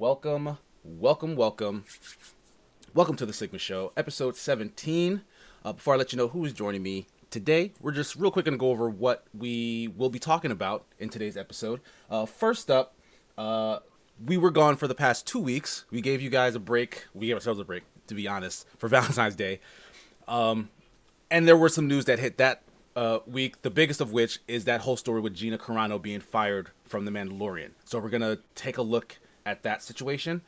welcome, welcome, welcome, welcome to the Sigma Show, episode 17. Before I let you know who is joining me today, we're just real quick going to go over what we will be talking about in today's episode. First up, we were gone for the past 2 weeks. We gave you guys a break. We gave ourselves a break, to be honest, for Valentine's Day. And there were some news that hit that week, the biggest of which is that whole story with Gina Carano being fired from The Mandalorian. So we're going to take a look at that situation.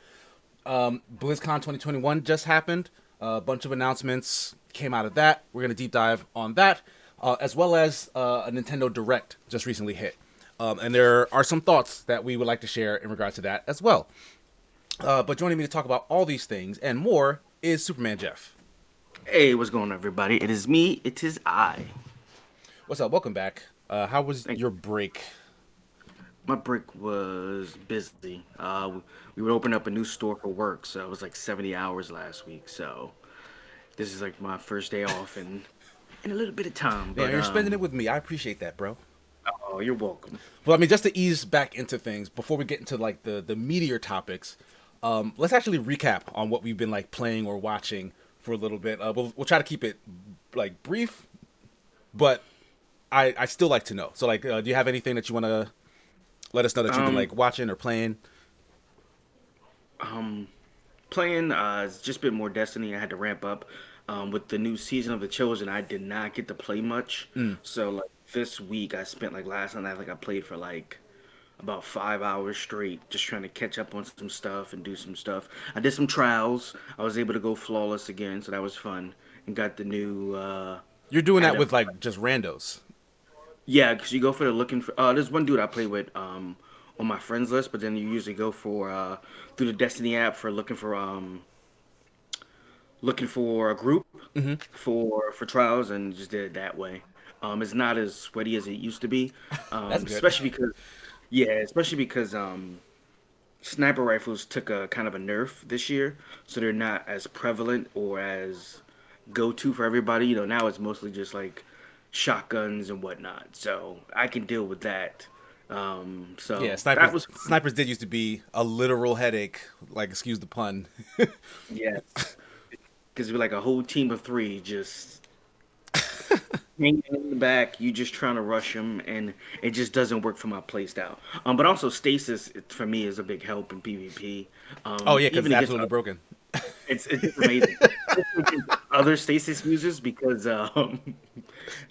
BlizzCon 2021 just happened. A bunch of announcements came out of that. We're going to deep dive on that, as well as a Nintendo Direct just recently hit. And there are some thoughts that we would like to share in regards to that as well. But joining me to talk about all these things and more is Superman Jeff. Hey, what's going on, everybody? It is me. It is I. What's up? Welcome back. How was your break? My break was busy. We would open up a new store for work, so it was like 70 hours last week. So this is like my first day off in a little bit of time. Yeah, But you're spending it with me. I appreciate that, bro. oh, you're welcome. Well, I mean, just to ease back into things before we get into like the meatier topics, let's actually recap on what we've been like playing or watching for a little bit. We'll try to keep it like brief, but I still like to know. So like, do you have anything that you want to let us know that you've been like watching or playing? Playing, it's just been more Destiny. I had to ramp up. With the new season of The Chosen, I did not get to play much. So like this week, I spent like last night, like I played for like about 5 hours straight, just trying to catch up on some stuff and do some stuff. I did some trials. I was able to go flawless again, so that was fun. And got the new You're doing that Adam. with like just randos. Yeah, because you go for the looking for. There's one dude I play with on my friends list, but then you usually go for through the Destiny app for looking for a group for trials, and just did it that way. It's not as sweaty as it used to be, That's good. especially because sniper rifles took a kind of a nerf this year, so they're not as prevalent or as go to for everybody. Now it's mostly just like shotguns and whatnot, so I can deal with that. Yeah, So that snipers was snipers did used to be a literal headache. Like, excuse the pun. yes, because we're like a whole team of three just hanging in the back. You just trying to rush them, and it just doesn't work for my playstyle. But also stasis for me is a big help in PvP. Oh yeah, because Even it's against absolutely broken. it's amazing. Other stasis users because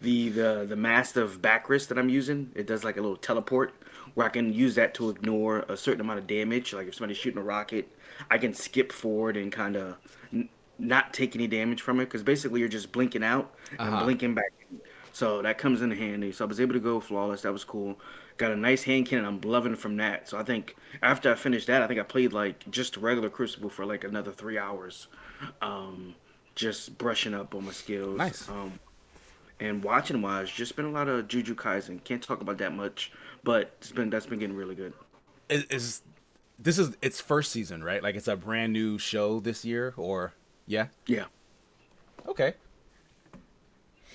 the massive backrest that I'm using, it does like a little teleport where I can use that to ignore a certain amount of damage. Like if somebody's shooting a rocket, I can skip forward and kind of not take any damage from it because basically you're just blinking out and Uh-huh. blinking back in. So that comes in handy. So I was able to go flawless. That was cool. Got a nice hand cannon. I'm loving from that. So I think after I finished that, I think I played like just regular Crucible for like another 3 hours, um, just brushing up on my skills. Nice. And watching wise, just been a lot of Juju Kaisen. Can't talk about that much, but that's been getting really good. Is this is its first season, right? Like it's a brand new show this year, or yeah? Yeah. Okay.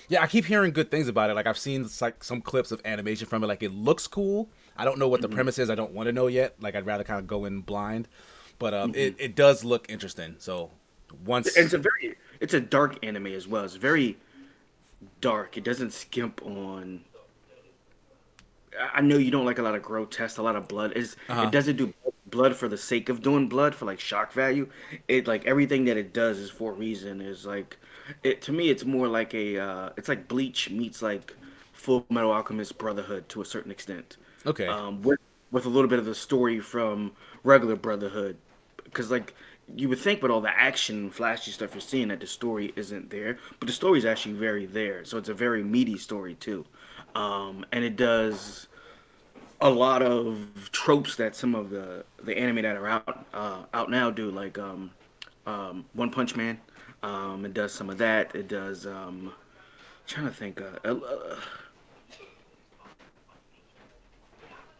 Yeah, I keep hearing good things about it. Like I've seen like some clips of animation from it. Like it looks cool. I don't know what the hmm premise is. I don't want to know yet. Like I'd rather kind of go in blind, but hmm it does look interesting. So And once, it's a dark anime as well. It's very dark. It doesn't skimp on. I know you don't like a lot of grotesque, a lot of blood. It uh doesn't do blood for the sake of doing blood for like shock value. It like everything that it does is for a reason. Is like it to me. It's more like it's like Bleach meets like Full Metal Alchemist Brotherhood to a certain extent, okay, with a little bit of the story from regular Brotherhood. Because like you would think with all the action, flashy stuff you're seeing that the story isn't there, but the story is actually very there. So it's a very meaty story too, and it does a lot of tropes that some of the anime that are out now do, like One Punch Man. It does some of that. It does. Trying to think.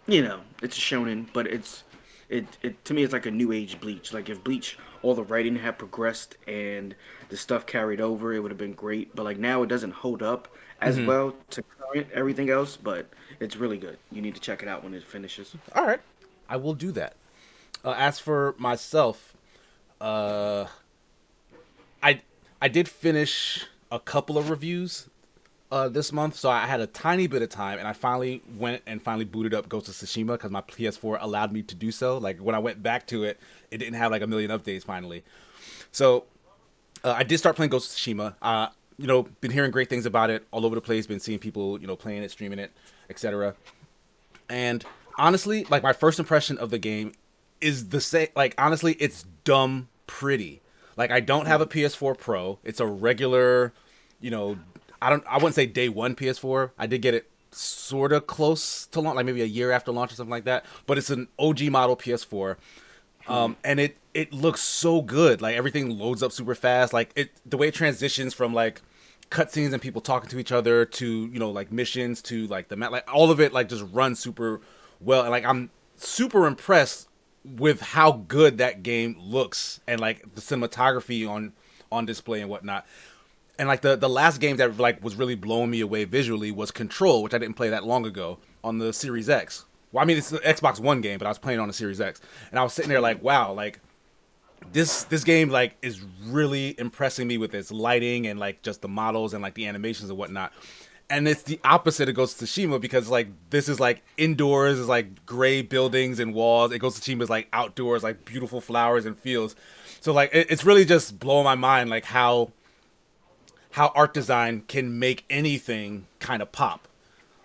It's a shonen, but it to me it's like a new age Bleach. Like if Bleach, all the writing had progressed and the stuff carried over, it would have been great. But like now it doesn't hold up as hmm, well to current everything else. But it's really good. You need to check it out when it finishes. all right, I will do that. As for myself, uh, I I did finish a couple of reviews this month, so I had a tiny bit of time, and I finally went and finally booted up Ghost of Tsushima because my PS4 allowed me to do so. Like when I went back to it, it didn't have like a million updates finally. So I did start playing Ghost of Tsushima. Been hearing great things about it all over the place. Been seeing people, playing it, streaming it, etc. And honestly, like my first impression of the game is the same. Like honestly, it's dumb pretty. Like I don't have a PS4 Pro. It's a regular, you know, I wouldn't say day one PS4. I did get it sort of close to launch, like maybe a year after launch or something like that. But it's an OG model PS4. And it looks so good. Like everything loads up super fast. Like the way it transitions from like cutscenes and people talking to each other to like missions to like the map, like all of it like just runs super well. And like I'm super impressed with how good that game looks and like the cinematography on display and whatnot. And like the last game that like was really blowing me away visually was Control, which I didn't play that long ago on the Series X. Well, I mean, it's an Xbox One game, but I was playing on the Series X, and I was sitting there like, wow, like this game like is really impressing me with its lighting and like just the models and like the animations and whatnot. And it's the opposite of Ghost of Tsushima because like this is like indoors, is like gray buildings and walls. It Ghost of Tsushima is like outdoors, like beautiful flowers and fields. So like it's really just blowing my mind like how art design can make anything kind of pop.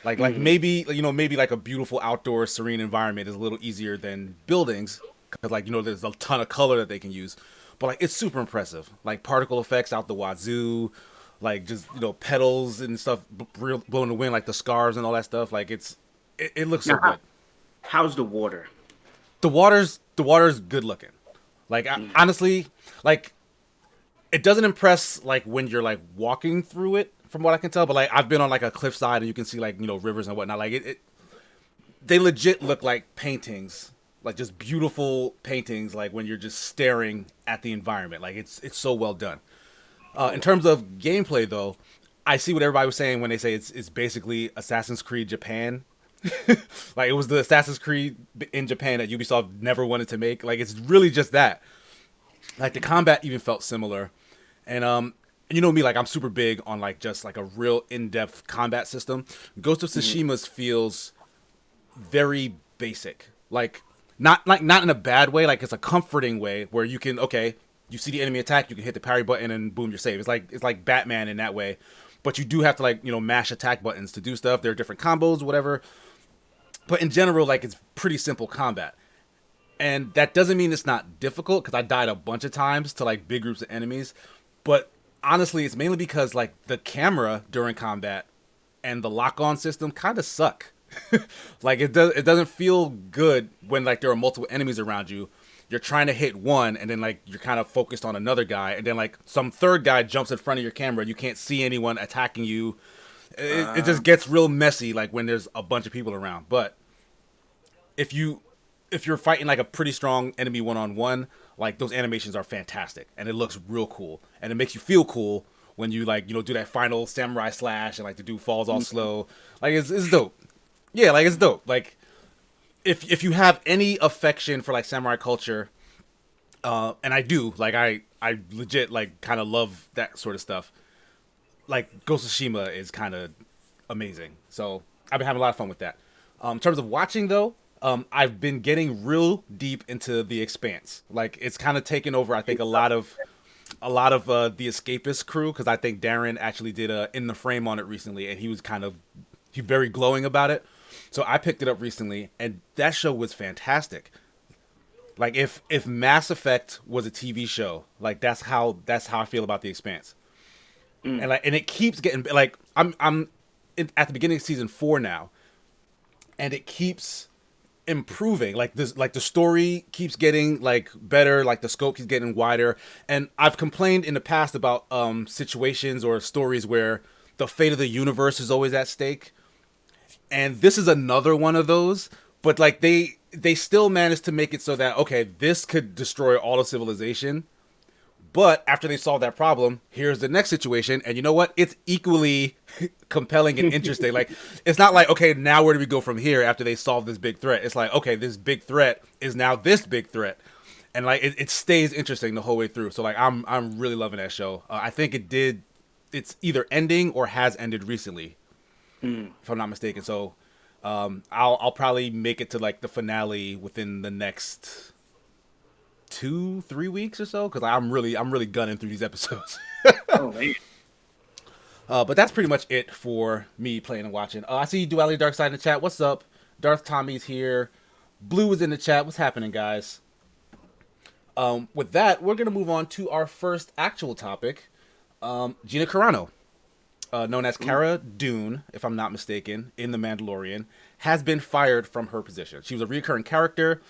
Like maybe maybe like a beautiful outdoor serene environment is a little easier than buildings because like there's a ton of color that they can use, but like it's super impressive. Like particle effects out the wazoo, like just petals and stuff blowing in the wind, like the scarves and all that stuff. Like it looks so Now, good. how's the water? The water's good looking. Like honestly, like it doesn't impress like when you're like walking through it from what I can tell, but like I've been on like a cliffside and you can see like rivers and whatnot. Like they legit look like paintings, like just beautiful paintings. Like when you're just staring at the environment, like it's so well done. In terms of gameplay, though, I see what everybody was saying when they say it's basically Assassin's Creed Japan. Like it was the Assassin's Creed in Japan that Ubisoft never wanted to make. Like it's really just that. Like the combat even felt similar, and you know me, like I'm super big on like just like a real in-depth combat system. Ghost of Tsushima's feels very basic, like not in a bad way, like it's a comforting way where you can you see the enemy attack, you can hit the parry button and boom, you're safe. It's like Batman in that way, but you do have to like mash attack buttons to do stuff. There are different combos, whatever, but in general, like it's pretty simple combat. And that doesn't mean it's not difficult because I died a bunch of times to like big groups of enemies. But honestly, it's mainly because like the camera during combat and the lock-on system kind of suck. Like it doesn't feel good when like there are multiple enemies around you. You're trying to hit one and then like you're kind of focused on another guy and then like some third guy jumps in front of your camera. You can't see anyone attacking you. It just gets real messy like when there's a bunch of people around. But if you're fighting like a pretty strong enemy one-on-one, like those animations are fantastic and it looks real cool and it makes you feel cool when you like do that final samurai slash and like the dude falls all slow. Like it's dope. Yeah, like it's dope. Like if you have any affection for like samurai culture, and I do, like I legit like kind of love that sort of stuff. Like Ghost of Tsushima is kind of amazing. So I've been having a lot of fun with that. In terms of watching though, I've been getting real deep into The Expanse. Like it's kind of taken over, I think, a lot of the Escapist crew because I think Darren actually did a In the Frame on it recently, and he was very glowing about it. So I picked it up recently, and that show was fantastic. Like if Mass Effect was a TV show, like that's how I feel about The Expanse. And like it keeps getting like at the beginning of season 4 now, and it keeps improving. Like this, like the story keeps getting like better, like the scope keeps getting wider. And I've complained in the past about situations or stories where the fate of the universe is always at stake, and this is another one of those. But like they still managed to make it so that okay, this could destroy all of civilization, But after they solve that problem, here's the next situation, and you know what? It's equally compelling and interesting. Like, it's not like, okay, now where do we go from here after they solve this big threat? It's like, okay, this big threat is now this big threat, and like it stays interesting the whole way through. So like, I'm really loving that show. I think it's either ending or has ended recently, if I'm not mistaken. So I'll probably make it to like the finale within the next 2-3 weeks or so, because I'm really gunning through these episodes. Oh man. But that's pretty much it for me playing and watching. I see Duality Darkside in the chat. What's up? Darth Tommy's here. Blue is in the chat. What's happening, guys? With that, we're gonna move on to our first actual topic. Gina Carano, known as Cara Dune, if I'm not mistaken, in The Mandalorian, has been fired from her position. She was a recurring character.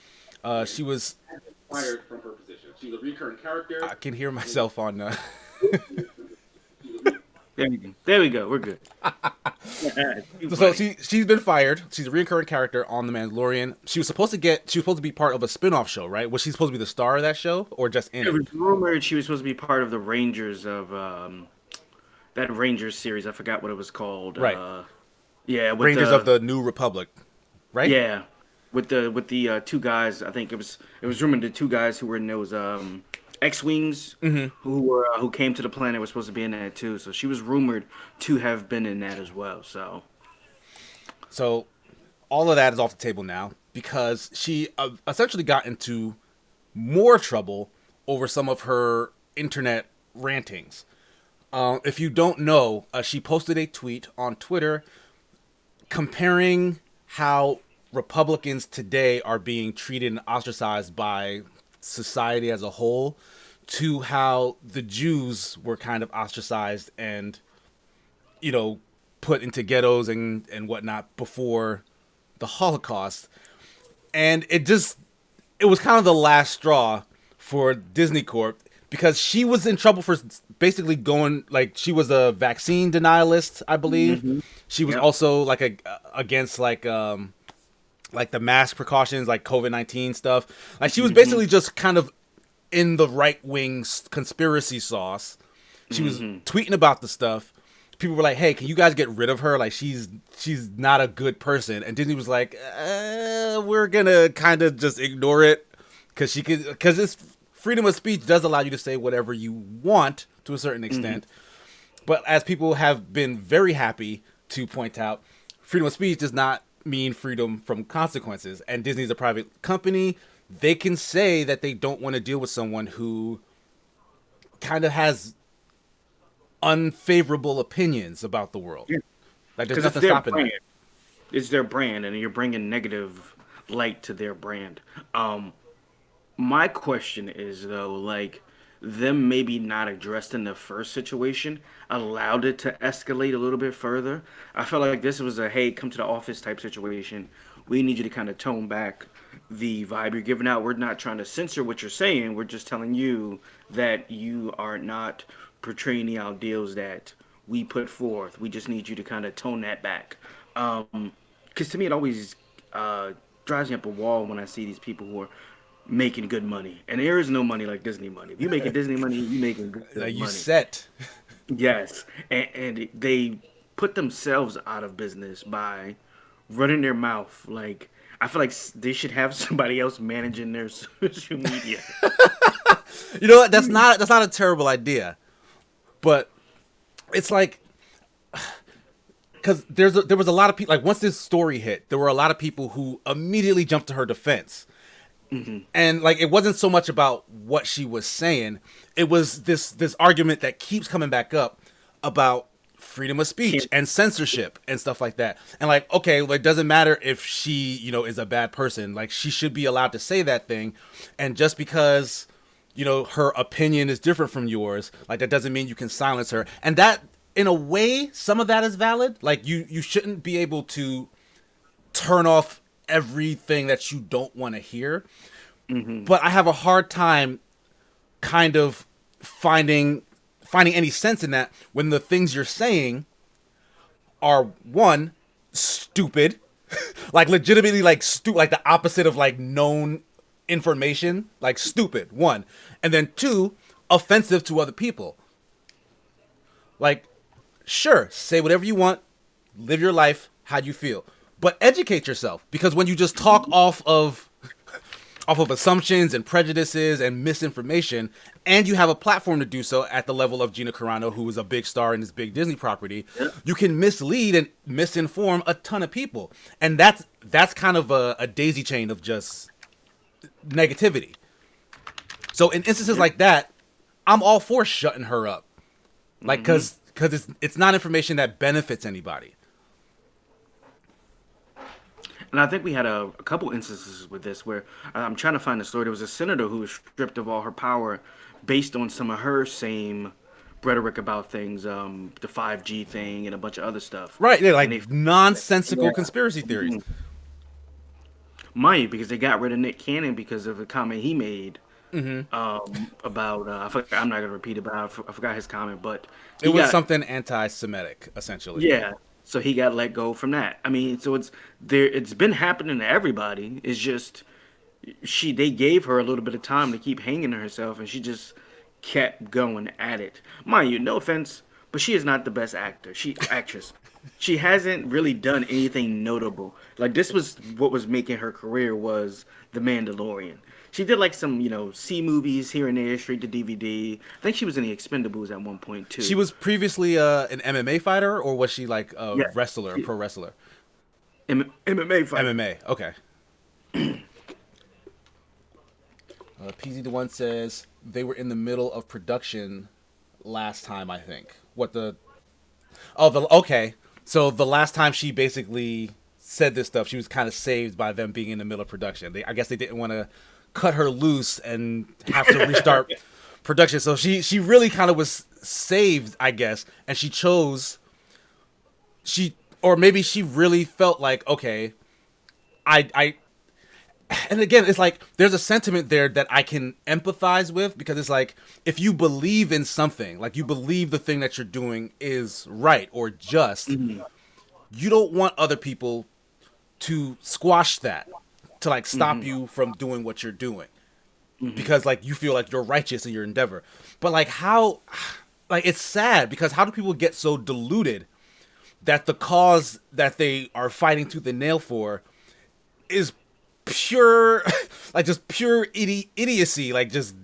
She was fired from her position. She was a recurring character. I can hear myself on. There we go. We're good. So she's been fired. She's a recurring character on The Mandalorian. She was supposed to be part of a spin-off show, right? Was she supposed to be the star of that show, or just in it? It was rumored she was supposed to be part of the Rangers of that Rangers series. I forgot what it was called. Right. Yeah, with Rangers of the New Republic, right? Yeah, with the two guys. I think it was rumored the two guys who were in those X-wings who came to the planet were supposed to be in that too. So she was rumored to have been in that as well. So all of that is off the table now because she essentially got into more trouble over some of her internet rantings. If you don't know, she posted a tweet on Twitter comparing how Republicans today are being treated and ostracized by society as a whole to how the Jews were kind of ostracized and, put into ghettos and whatnot before the Holocaust. And it was kind of the last straw for Disney Corp because she was in trouble for basically going, like, she was a vaccine denialist, I believe. Mm-hmm. She was also like against like the mask precautions, like COVID-19 stuff. Like she was basically just kind of in the right-wing conspiracy sauce. She was tweeting about the stuff. People were like, "Hey, can you guys get rid of her? Like she's not a good person." And Disney was like, "We're gonna kind of just ignore it because it's freedom of speech does allow you to say whatever you want to a certain extent." But as people have been very happy to point out, freedom of speech does not mean freedom from consequences. And Disney's a private company. They can say that they don't want to deal with someone who kind of has unfavorable opinions about the world. Yeah. Like there's nothing stopping that. It's their brand, and you're bringing negative light to their brand. My question is though, like, them maybe not addressed in the first situation allowed it to escalate a little bit further. I felt like this was a, hey, come to the office type situation. We need you to kind of tone back the vibe you're giving out. We're not trying to censor what you're saying. We're just telling you that you are not portraying the ideals that we put forth. We just need you to kind of tone that back. Because to me, it always drives me up a wall when I see these people who are making good money, and there is no money like Disney money. If you making Disney money, you making good money. You set. Yes, and they put themselves out of business by running their mouth. Like, I feel like they should have somebody else managing their social media. You know what? That's not a terrible idea, but it's like because there was a lot of people. Like once this story hit, there were a lot of people who immediately jumped to her defense. And like it wasn't so much about what she was saying, it was this argument that keeps coming back up about freedom of speech and censorship and stuff like that. And like, okay, well, it doesn't matter if she, is a bad person. Like she should be allowed to say that thing. And just because, her opinion is different from yours, like that doesn't mean you can silence her. And that, in a way, some of that is valid. Like you shouldn't be able to turn off everything that you don't want to hear. But I have a hard time kind of finding any sense in that when the things you're saying are one, stupid, like legitimately like like the opposite of like known information, like stupid, one, and then two, offensive to other people. Like, sure, say whatever you want, live your life how you feel, but educate yourself, because when you just talk off of assumptions and prejudices and misinformation, and you have a platform to do so at the level of Gina Carano, who is a big star in this big Disney property, you can mislead and misinform a ton of people. And that's kind of a daisy chain of just negativity. So in instances like that, I'm all for shutting her up. Like, because it's not information that benefits anybody. And I think we had a couple instances with this where I'm trying to find the story. There was a senator who was stripped of all her power based on some of her same rhetoric about things, the 5G thing and a bunch of other stuff. Right, yeah, like nonsensical conspiracy theories. Mind you, because they got rid of Nick Cannon because of a comment he made about, I'm not going to repeat it, but I forgot his comment, but it was something anti-Semitic, essentially. Yeah. So he got let go from that. I mean, so it's been happening to everybody. It's just they gave her a little bit of time to keep hanging to herself, and she just kept going at it. Mind you, no offense, but she is not the best actress. She hasn't really done anything notable. Like, this was what was making her career, was The Mandalorian. She did like some, C movies here and there, straight to DVD. I think she was in the Expendables at one point too. She was previously an MMA fighter, or was she like a wrestler, a pro wrestler? MMA fighter. MMA, okay. PZ1 says they were in the middle of production last time, I think. Okay. So the last time she basically said this stuff, she was kind of saved by them being in the middle of production. I guess they didn't want to cut her loose and have to restart production. So she really kind of was saved, I guess, and maybe she really felt like, okay, and again, it's like there's a sentiment there that I can empathize with, because it's like, if you believe in something, like you believe the thing that you're doing is right or just, you don't want other people to squash that, to like stop you from doing what you're doing, because like you feel like you're righteous in your endeavor. But like it's sad, because how do people get so deluded that the cause that they are fighting tooth and nail for is pure, like just pure idiocy, like just.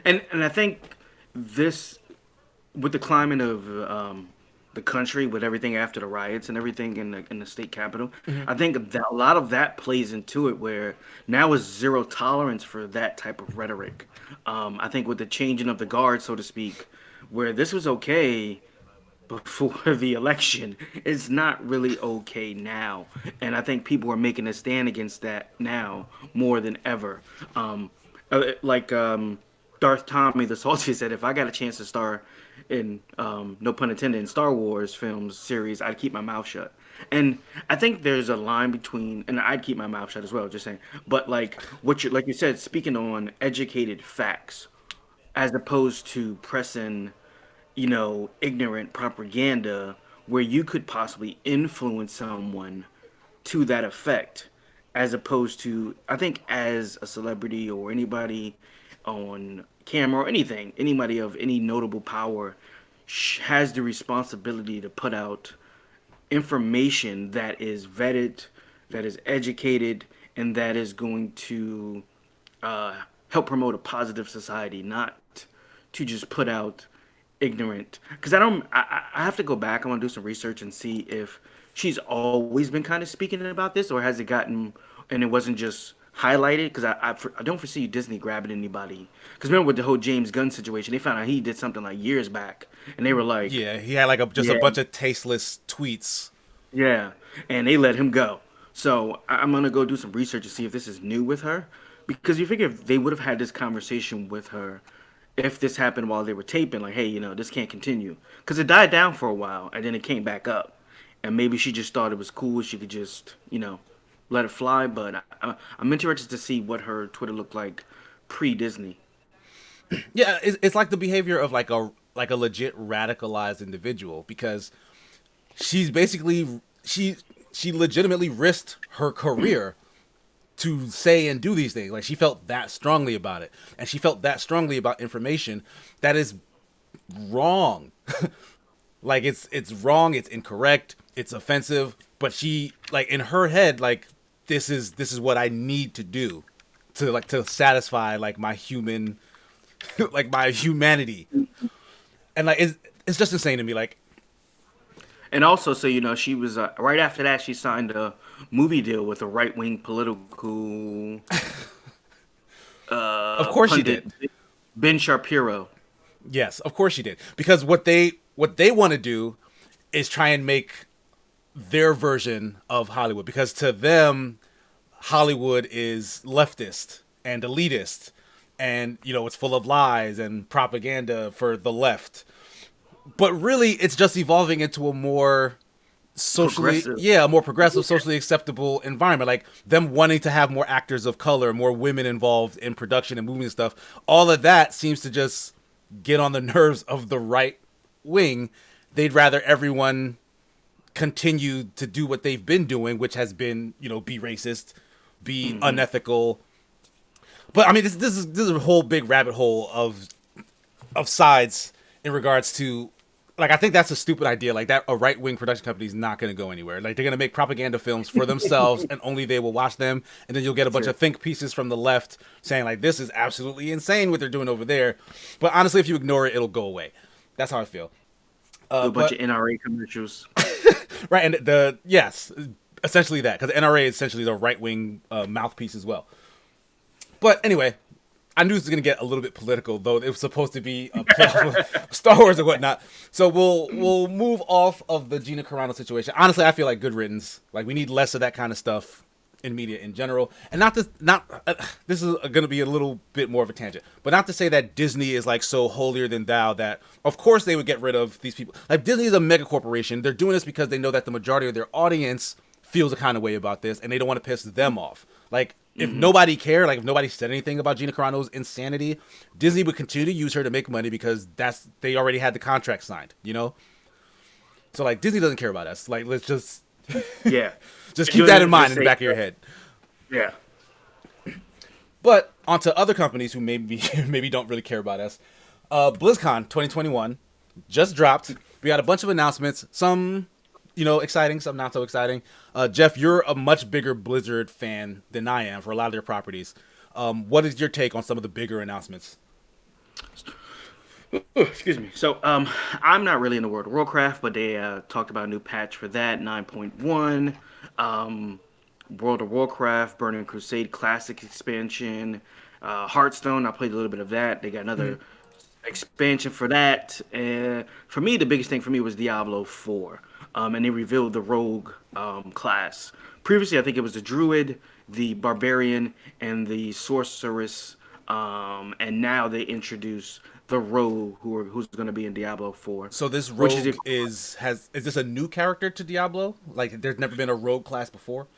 And I think this, with the climate of the country, with everything after the riots and everything in the state capitol, I think that a lot of that plays into it, where now is zero tolerance for that type of rhetoric. I think with the changing of the guard, so to speak, where this was okay before the election, it's not really okay now. And I think people are making a stand against that now more than ever. Darth Tommy the Salty said, if I got a chance to star in, no pun intended, in Star Wars films series, I'd keep my mouth shut. And I think there's a line between, and I'd keep my mouth shut as well, just saying. But like like you said, speaking on educated facts, as opposed to pressing, ignorant propaganda where you could possibly influence someone to that effect, as opposed to, I think, as a celebrity or anybody on camera or anything, anybody of any notable power has the responsibility to put out information that is vetted, that is educated, and that is going to help promote a positive society, not to just put out ignorant. Because I have to go back. I want to do some research and see if she's always been kind of speaking about this, or has it gotten, and it wasn't just highlighted, because I don't foresee Disney grabbing anybody. Because remember with the whole James Gunn situation, they found out he did something like years back, and they were like, yeah, he had like a bunch of tasteless tweets. Yeah, and they let him go. So I'm gonna go do some research to see if this is new with her, because you figure if they would have had this conversation with her, if this happened while they were taping, like, hey, this can't continue, because it died down for a while and then it came back up, and maybe she just thought it was cool, she could just let it fly. But I'm interested to see what her Twitter looked like pre-Disney. Yeah, it's like the behavior of like a legit radicalized individual, because she's basically she legitimately risked her career to say and do these things. Like, she felt that strongly about it, and she felt that strongly about information that is wrong. Like, it's wrong, it's incorrect, it's offensive, but she, like, in her head, like, this is what I need to do to satisfy, like, my human like, my humanity. And, like, it's just insane to me. Like, And also, so you know, she was right after that. She signed a movie deal with a right-wing political of course she pundit, did. Ben Shapiro. Yes, of course she did. Because what they want to do is try and make their version of Hollywood. Because to them, Hollywood is leftist and elitist, and, you know, it's full of lies and propaganda for the left. But really, it's just evolving into a more socially, a more progressive, socially acceptable environment. Like, them wanting to have more actors of color, more women involved in production and movie and stuff. All of that seems to just get on the nerves of the right wing. They'd rather everyone continue to do what they've been doing, which has been, you know, be racist, be unethical. But I mean, this is a whole big rabbit hole of sides in regards to, like, I think that's a stupid idea. Like, that a right wing production company is not going to go anywhere. Like, they're going to make propaganda films for themselves, and only they will watch them. And then you'll get a bunch of think pieces from the left saying, like, this is absolutely insane what they're doing over there. But honestly, if you ignore it, it'll go away. That's how I feel. A bunch of NRA commercials. Right, and essentially that, because the NRA is essentially the right wing mouthpiece as well. But anyway, I knew this was going to get a little bit political, though it was supposed to be Star Wars and whatnot. So we'll move off of the Gina Carano situation. Honestly, I feel like good riddance. Like, we need less of that kind of stuff in media in general. And this is going to be a little bit more of a tangent, but not to say that Disney is, like, so holier than thou that, of course, they would get rid of these people. Like, Disney is a mega corporation. They're doing this because they know that the majority of their audience feels a kind of way about this, and they don't want to piss them off. Like, if nobody cared, like, if nobody said anything about Gina Carano's insanity, Disney would continue to use her to make money because they already had the contract signed, you know? So, like, Disney doesn't care about us. Like, let's just just keep that in mind in the back of your head. Yeah. But onto other companies who maybe don't really care about us. BlizzCon 2021 just dropped. We got a bunch of announcements. Some, you know, exciting, some not so exciting. Jeff, you're a much bigger Blizzard fan than I am for a lot of their properties. What is your take on some of the bigger announcements? Excuse me. So, I'm not really into World of Warcraft, but they talked about a new patch for that, 9.1. World of Warcraft, Burning Crusade Classic expansion, Hearthstone. I played a little bit of that. They got another expansion for that. For me, the biggest thing for me was Diablo 4. And they revealed the rogue class. Previously, I think it was the druid, the barbarian, and the sorceress. And now they introduce the rogue, who's going to be in Diablo 4. So this rogue is this a new character to Diablo? Like, there's never been a rogue class before?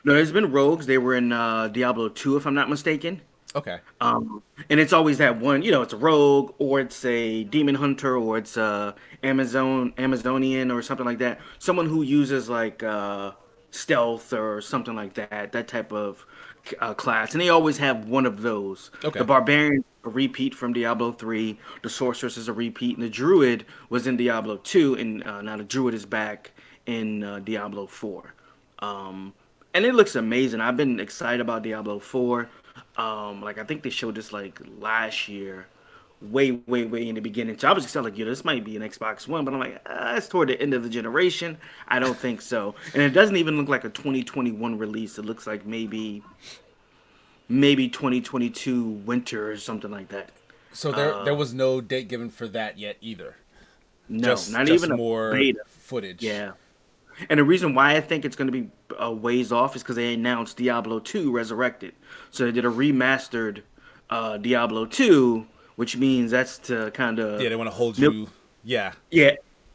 No, there's been rogues. They were in Diablo 2, if I'm not mistaken. Okay. And it's always that one, you know, it's a rogue, or it's a demon hunter, or it's a Amazonian, or something like that. Someone who uses, like, stealth or something like that. That type of class. And they always have one of those. Okay. The barbarian, a repeat from Diablo 3. The sorceress is a repeat, and the druid was in Diablo 2, and now the druid is back in Diablo 4. And it looks amazing. I've been excited about Diablo 4. Like, I think they showed this, like, last year, way in the beginning. So I was excited, like, this might be an Xbox One, but I'm like, it's toward the end of the generation. I don't think so. And it doesn't even look like a 2021 release. It looks like maybe 2022 winter or something like that. So there was no date given for that yet either. No, not just even more beta footage. Yeah. And the reason why I think it's going to be a ways off is because they announced Diablo 2 Resurrected. So they did a remastered Diablo 2, which means that's to kind of... Yeah, they want to hold you... Yeah. Yeah,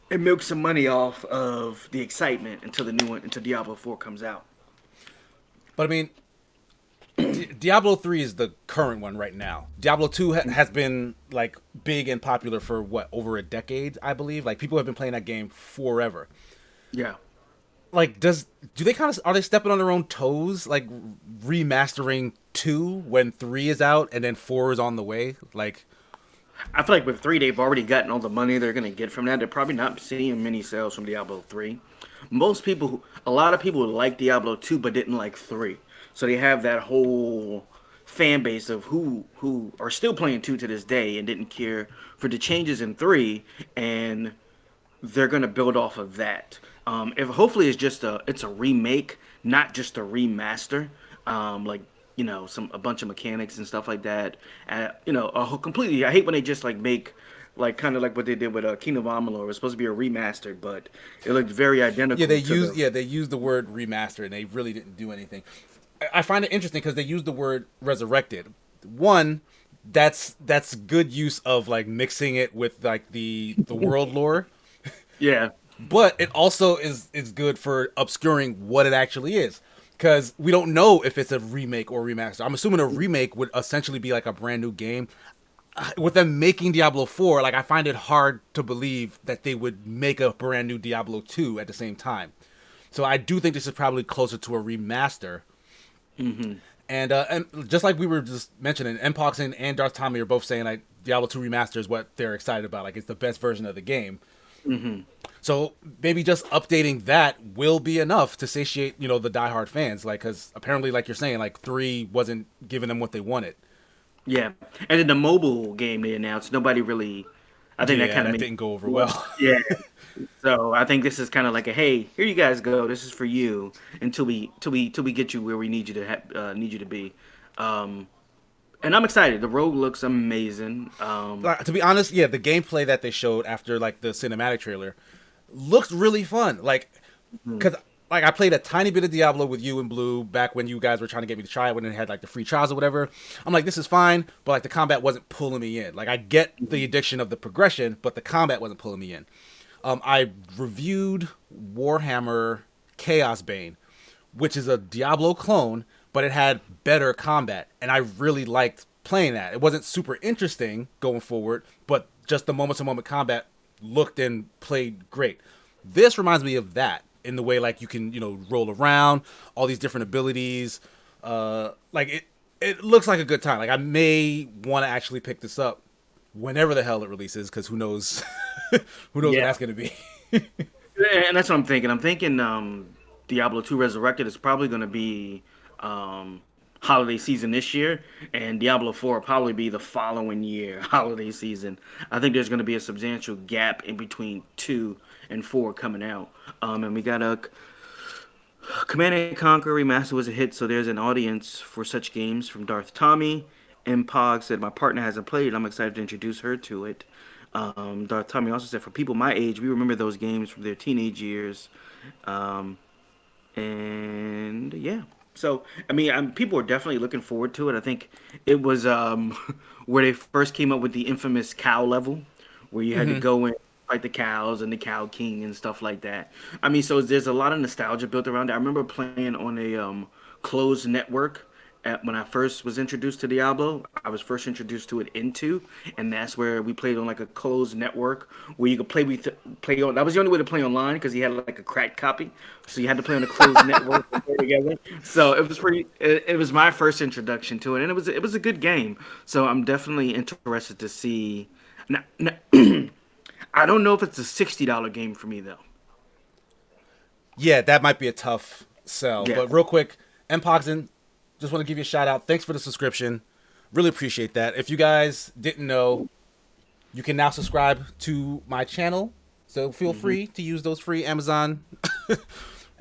and milk some money off of the excitement until the new one, until Diablo 4 comes out. But I mean, Diablo 3 is the current one right now. Diablo 2 has been, like, big and popular for, over a decade, I believe? Like, people have been playing that game forever. Yeah. like, do they kind of, are they stepping on their own toes, like remastering 2 when 3 is out and then 4 is on the way? Like, I feel like with 3, they've already gotten all the money they're gonna get from that. They're probably not seeing many sales from Diablo 3. A lot of people like Diablo 2, but didn't like 3. So they have that whole fan base of who are still playing 2 to this day and didn't care for the changes in 3, and they're gonna build off of that. If hopefully it's a remake, not just a remaster. Like some a bunch of mechanics and stuff like that. Completely. I hate when they just like make like kind of like what they did with Kingdom of Amalur. It was supposed to be a remastered, but it looked very identical. they used the word remaster and they really didn't do anything. I find it interesting because they used the word resurrected. One, that's good use of like mixing it with like the world lore. Yeah. But it also is good for obscuring what it actually is, because we don't know if it's a remake or remaster. I'm assuming a remake would essentially be like a brand new game. With them making Diablo 4, like I find it hard to believe that they would make a brand new Diablo 2 at the same time. So I do think this is probably closer to a remaster. And just like we were just mentioning, Mpox and Darth Tommy are both saying like Diablo 2 remaster is what they're excited about. Like it's the best version of the game. So maybe just updating that will be enough to satiate, the diehard fans. Like, because apparently, like you're saying, like 3 wasn't giving them what they wanted. Yeah. And in the mobile game they announced, nobody really. I think that didn't go over well. Yeah. So I think this is kind of like a hey, here you guys go. This is for you until we get you where we need you to be. And I'm excited. The road looks amazing. To be honest, yeah, the gameplay that they showed after like the cinematic trailer looks really fun. Like, because like I played a tiny bit of Diablo with you and Blue back when you guys were trying to get me to try it when it had like the free trials or whatever. I'm like, this is fine, but like the combat wasn't pulling me in. Like I get the addiction of the progression, but the combat wasn't pulling me in. I reviewed Warhammer Chaos Bane, which is a Diablo clone, but it had better combat, and I really liked playing that. It wasn't super interesting going forward, but just the moment-to-moment combat looked and played great. This reminds me of that in the way like you can roll around, all these different abilities. Like it looks like a good time. Like I may want to actually pick this up whenever the hell it releases, because who knows who knows what that's going to be. And that's what I'm thinking. I'm thinking Diablo 2 Resurrected is probably going to be holiday season this year, and Diablo 4 will probably be the following year holiday season. I think there's going to be a substantial gap in between 2 and 4 coming out. And we got a Command and Conquer Remaster was a hit, so there's an audience for such games from Darth Tommy. And Pog said, my partner hasn't played. I'm excited to introduce her to it. Darth Tommy also said, for people my age, we remember those games from their teenage years. And yeah. So, I mean, people are definitely looking forward to it. I think it was where they first came up with the infamous cow level, where you had to go in, fight the cows and the Cow King and stuff like that. I mean, so there's a lot of nostalgia built around it. I remember playing on a closed network when I first was introduced to Diablo. I was first introduced to it into, and that's where we played on like a closed network where you could play on. That was the only way to play online because he had like a cracked copy, so you had to play on a closed network to play together. So it was pretty. It was my first introduction to it, and it was a good game. So I'm definitely interested to see. Now, I don't know if it's a $60 game for me though. Yeah, that might be a tough sell. Yeah. But real quick, Mpoxen, just want to give you a shout out. Thanks for the subscription. Really appreciate that. If you guys didn't know, you can now subscribe to my channel. So feel free to use those free Amazon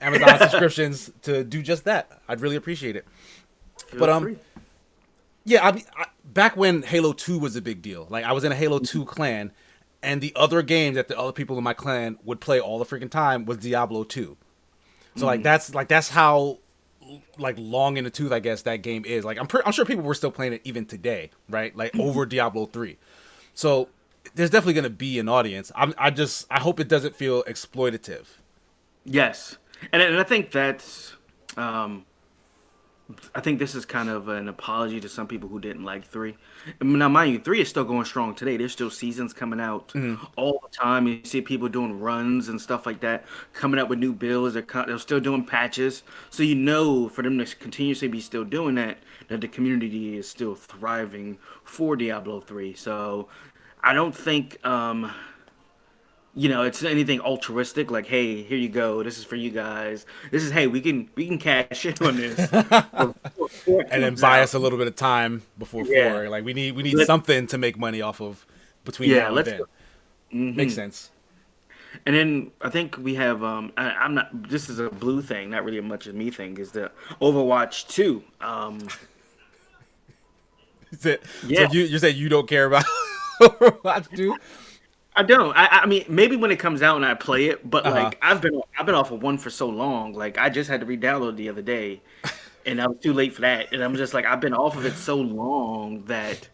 subscriptions to do just that. I'd really appreciate it. Feel free. Yeah, back when Halo 2 was a big deal. Like I was in a Halo 2 clan, and the other game that the other people in my clan would play all the freaking time was Diablo 2. So that's how like long in the tooth I guess that game is. Like I'm sure people were still playing it even today, right? Like over Diablo 3. So there's definitely going to be an audience. I hope it doesn't feel exploitative. Yes, and I think that's I think this is kind of an apology to some people who didn't like three. I mean, now, mind you, three is still going strong today. There's still seasons coming out Mm-hmm. all the time. You see people doing runs and stuff like that, coming up with new builds. They're still doing patches. So you know, for them to continuously be still doing that, that the community is still thriving for Diablo three. So I don't think it's anything altruistic like, hey, here you go, this is for you guys. This is, hey, we can cash in on this before it And then comes buy out. us a little bit of time before Yeah. four. Like we need Let, something to make money off of between yeah, now and let's then. go. Makes sense. And then I think we have I'm not, this is a blue thing, not really much of me thing, is the Overwatch 2. So Yeah. you say you don't care about Overwatch 2? I don't. I mean, maybe when it comes out and I play it, but Uh-huh. like I've been off of one for so long. Like I just had to re-download the other day, and I was too late for that. And I'm just like, I've been off of it so long that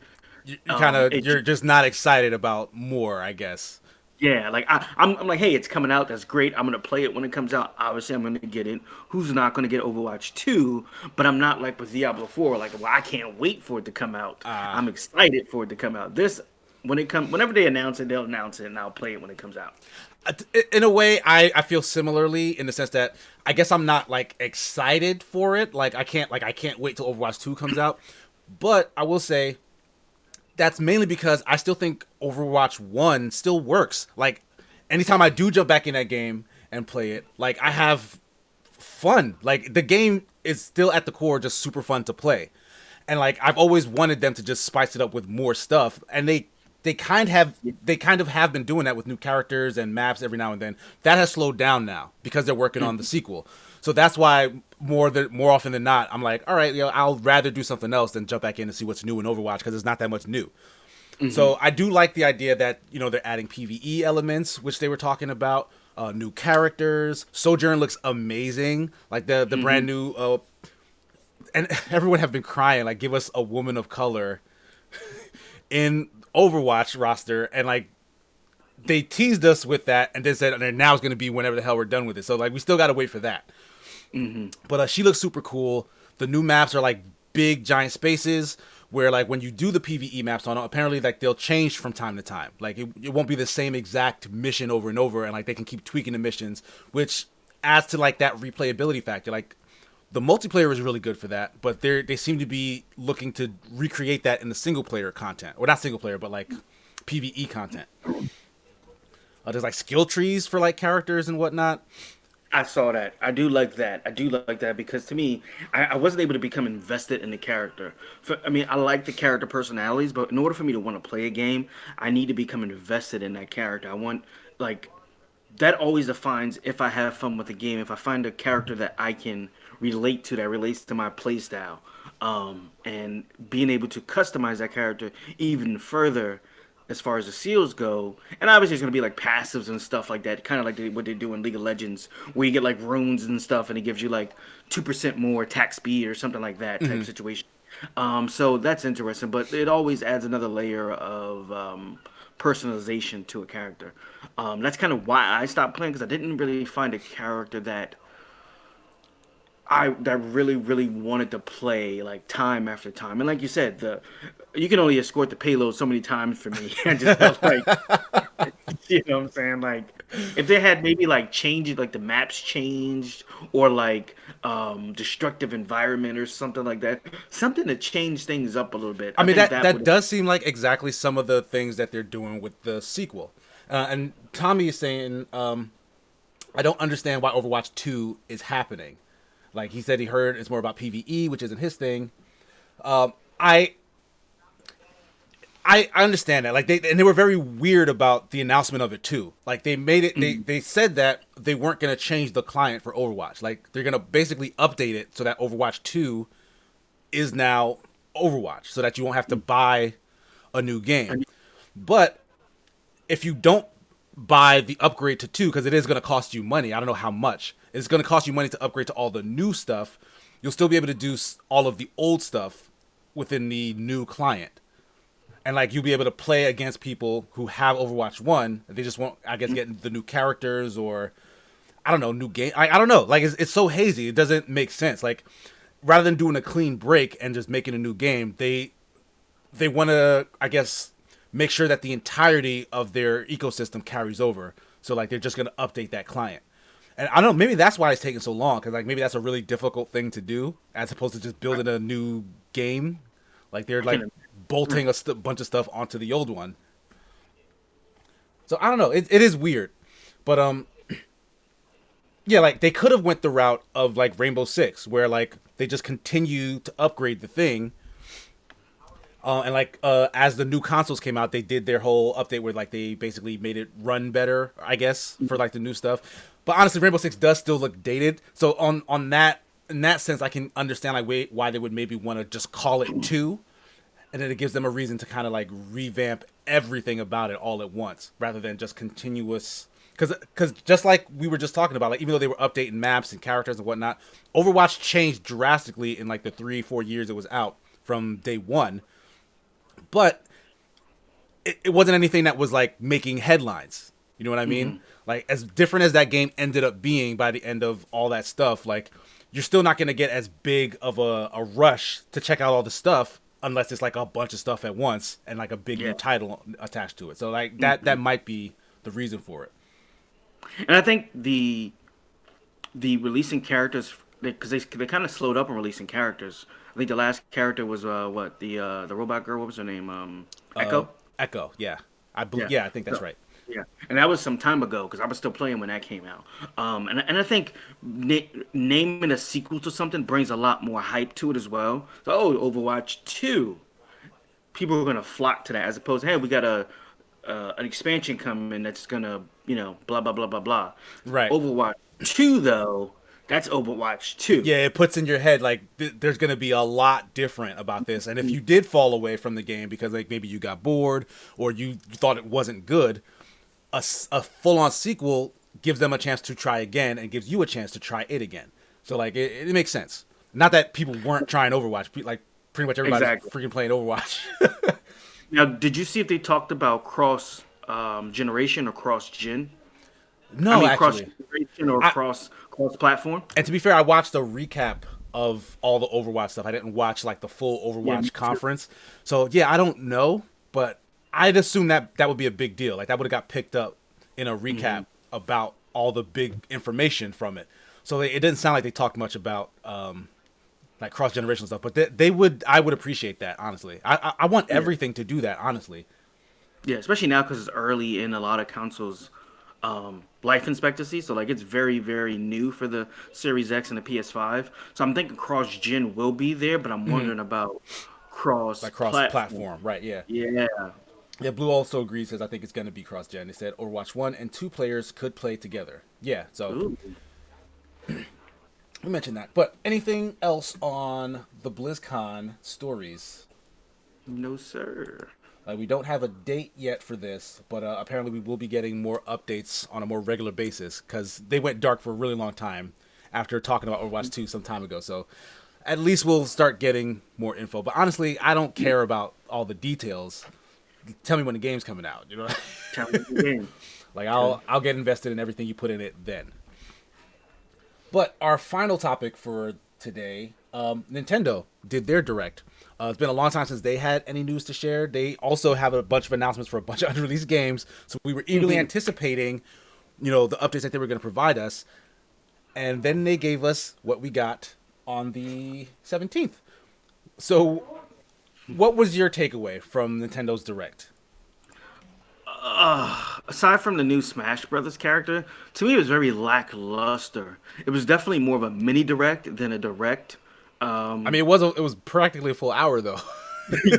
You kind of it you're just not excited about more, I guess. yeah, like I'm like, hey, it's coming out. That's great. I'm gonna play it when it comes out. Obviously, I'm gonna get it. Who's not gonna get Overwatch 2? But I'm not like with Diablo 4. Like, well, I can't wait for it to come out. Uh I'm excited for it to come out. Whenever they announce it, they'll announce it, and I'll play it when it comes out. in a way, I feel similarly in the sense that I guess I'm not like excited for it. Like I can't wait till Overwatch 2 comes out. But I will say that's mainly because I still think Overwatch 1 still works. Like anytime I do jump back in that game and play it, like I have fun. Like the game is still at the core just super fun to play. And like I've always wanted them to just spice it up with more stuff, and they kind of have been doing that with new characters and maps every now and then. That has slowed down now because they're working on the sequel. So that's why more often than not, I'm like, all right, I'll rather do something else than jump back in and see what's new in Overwatch because there's not that much new. So I do like the idea that they're adding PVE elements, which they were talking about. New characters. Sojourn looks amazing. Like the brand new and everyone have been crying. Like, give us a woman of color in Overwatch roster, and like they teased us with that, and then said, and now it's going to be whenever the hell we're done with it. So like we still got to wait for that. But she looks super cool. The new maps are like big giant spaces where like when you do the PVE maps on it, apparently like they'll change from time to time. Like it won't be the same exact mission over and over, and like they can keep tweaking the missions, which adds to like that replayability factor. Like the multiplayer is really good for that, but they seem to be looking to recreate that in the single player content, or not single player, but like PVE content. There's like skill trees for like characters and whatnot. I saw that. I do like that. I do like that because to me, I wasn't able to become invested in the character. I mean, I like the character personalities, but in order for me to want to play a game, I need to become invested in that character. I want, like, that always defines if I have fun with the game. If I find a character that I can relate to, that relates to my playstyle, and being able to customize that character even further as far as the seals go. And obviously, it's going to be like passives and stuff like that, kind of like what they do in League of Legends, where you get like runes and stuff, and it gives you like 2% more attack speed or something like that type situation. So that's interesting, but it always adds another layer of personalization to a character. That's kind of why I stopped playing because I didn't really find a character that really really wanted to play like time after time. And like you said, the you can only escort the payload so many times for me. I just felt like you know what I'm saying? Like if they had maybe like changed like the maps changed or like destructive environment or something like that. Something to change things up a little bit. I I mean think that that that would does seem like exactly some of the things that they're doing with the sequel. And Tommy is saying, I don't understand why Overwatch 2 is happening. Like he said, he heard it's more about PVE, which isn't his thing. I I understand that. Like they were very weird about the announcement of it too. Like they made it. They said that they weren't gonna change the client for Overwatch. Like they're gonna basically update it so that Overwatch 2 is now Overwatch, so that you won't have to buy a new game. But if you don't buy the upgrade to 2, because it is gonna cost you money. I don't know how much. It's gonna cost you money to upgrade to all the new stuff. You'll still be able to do all of the old stuff within the new client. And like you'll be able to play against people who have Overwatch 1. They just won't, I guess, get the new characters or I don't know, new game. I don't know. Like it's so hazy. It doesn't make sense. Like rather than doing a clean break and just making a new game, they want to, I guess, make sure that the entirety of their ecosystem carries over. So like they're just going to update that client. And I don't know, maybe that's why it's taking so long, because like maybe that's a really difficult thing to do as opposed to just building a new game. Like they're like bolting a bunch of stuff onto the old one. So I don't know, it is weird, but yeah, like they could have went the route of like Rainbow Six, where like they just continue to upgrade the thing. And like as the new consoles came out, they did their whole update where like they basically made it run better, I guess, for like the new stuff. But honestly, Rainbow Six does still look dated. So on that, in that sense, I can understand like why they would maybe want to just call it 2, and then it gives them a reason to kind of like revamp everything about it all at once, rather than just continuous. Because just like we were just talking about, like even though they were updating maps and characters and whatnot, Overwatch changed drastically in like the 3-4 years it was out from day one. But it wasn't anything that was like making headlines. You know what I mean? Mm-hmm. Like as different as that game ended up being by the end of all that stuff, like you're still not going to get as big of a rush to check out all the stuff unless it's like a bunch of stuff at once and like a big new title attached to it. So like that might be the reason for it. And I think the releasing characters, because they kind of slowed up on releasing characters. I think the last character was the robot girl. What was her name? Echo. Echo. Yeah, I believe. Yeah, I think that's right. Yeah, and that was some time ago because I was still playing when that came out. And I think naming a sequel to something brings a lot more hype to it as well. So Overwatch 2, people are gonna flock to that as opposed to hey, we got an expansion coming that's gonna blah blah blah blah blah. Right. Overwatch 2 though. That's Overwatch 2. Yeah, it puts in your head, like, there's going to be a lot different about this. And if you did fall away from the game because, like, maybe you got bored or you thought it wasn't good, a full-on sequel gives them a chance to try again and gives you a chance to try it again. So, like, it makes sense. Not that people weren't trying Overwatch. Like, pretty much everybody's freaking playing Overwatch. Now, did you see if they talked about cross-generation or cross-gen? No, actually. Cross-generation or cross-platform? And to be fair, I watched a recap of all the Overwatch stuff. I didn't watch, like, the full Overwatch conference. So, yeah, I don't know, but I'd assume that would be a big deal. Like, that would have got picked up in a recap about all the big information from it. So, it didn't sound like they talked much about, like, cross-generational stuff. But I would appreciate that, honestly. I want everything to do that, honestly. Yeah, especially now because it's early in a lot of consoles' life expectancy, so like it's very very new for the Series X and the PS5. So I'm thinking cross gen will be there, but I'm wondering about cross platform, right? Yeah. Blue also agrees, says I think it's going to be cross gen. They said Overwatch 1 and 2 players could play together. Yeah, so we mentioned that. But anything else on the BlizzCon stories? No, sir. We don't have a date yet for this, but apparently we will be getting more updates on a more regular basis because they went dark for a really long time after talking about Overwatch 2 some time ago. So at least we'll start getting more info. But honestly, I don't care about all the details. Tell me when the game's coming out. You know, tell me the game. Like I'll get invested in everything you put in it then. But our final topic for today, Nintendo did their Direct. It's been a long time since they had any news to share. They also have a bunch of announcements for a bunch of unreleased games. So we were eagerly anticipating, the updates that they were going to provide us. And then they gave us what we got on the 17th. So what was your takeaway from Nintendo's Direct? Aside from the new Smash Brothers character, to me it was very lackluster. It was definitely more of a mini Direct than a Direct. I mean, it was practically a full hour though.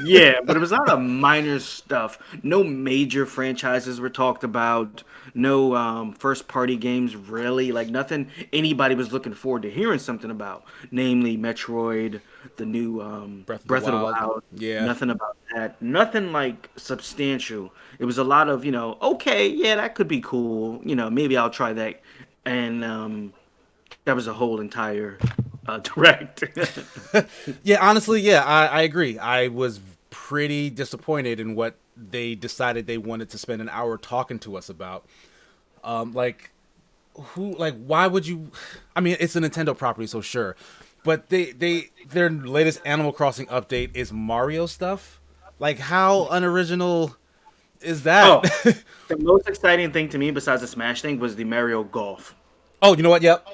Yeah, but it was a lot of minor stuff. No major franchises were talked about. No first party games really. Like nothing anybody was looking forward to hearing something about. Namely Metroid, the new Breath of the Wild. Yeah. Nothing about that. Nothing like substantial. It was a lot of, okay, yeah, that could be cool. Maybe I'll try that. And that was a whole entire Direct. Yeah, honestly, yeah, I agree. I was pretty disappointed in what they decided they wanted to spend an hour talking to us about. Why would you? I mean, it's a Nintendo property, so sure, but their latest Animal Crossing update is Mario stuff. Like, how unoriginal is that? Oh, the most exciting thing to me besides the Smash thing was the Mario Golf. Oh, you know what? Yep.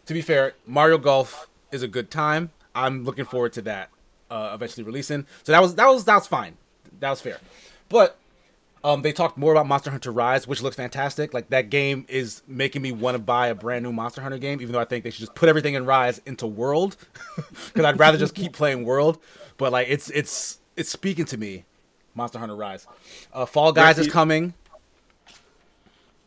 To be fair, Mario Golf is a good time. I'm looking forward to that eventually releasing. So that was fine. That was fair. But they talked more about Monster Hunter Rise, which looks fantastic. Like, that game is making me want to buy a brand new Monster Hunter game, even though I think they should just put everything in Rise into World, because I'd rather just keep playing World. But like, it's speaking to me, Monster Hunter Rise. Fall Guys is coming.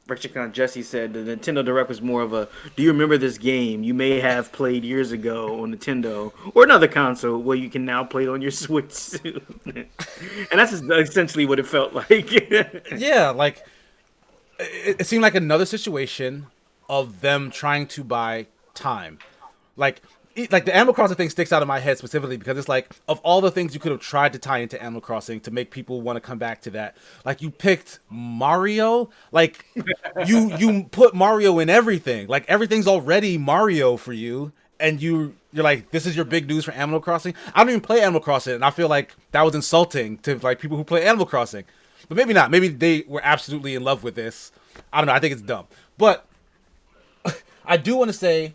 Rexicon Jesse said the Nintendo Direct was more of a, do you remember this game you may have played years ago on Nintendo or another console where you can now play it on your Switch soon? And that's essentially what it felt like. Yeah, like, it seemed like another situation of them trying to buy time. Like the Animal Crossing thing sticks out in my head specifically because it's like, of all the things you could have tried to tie into Animal Crossing to make people want to come back to that, like, you picked Mario. Like, you put Mario in everything. Like, everything's already Mario for you, and you're like, this is your big news for Animal Crossing. I don't even play Animal Crossing, and I feel like that was insulting to like people who play Animal Crossing. But maybe not. Maybe they were absolutely in love with this. I don't know. I think it's dumb. But I do want to say,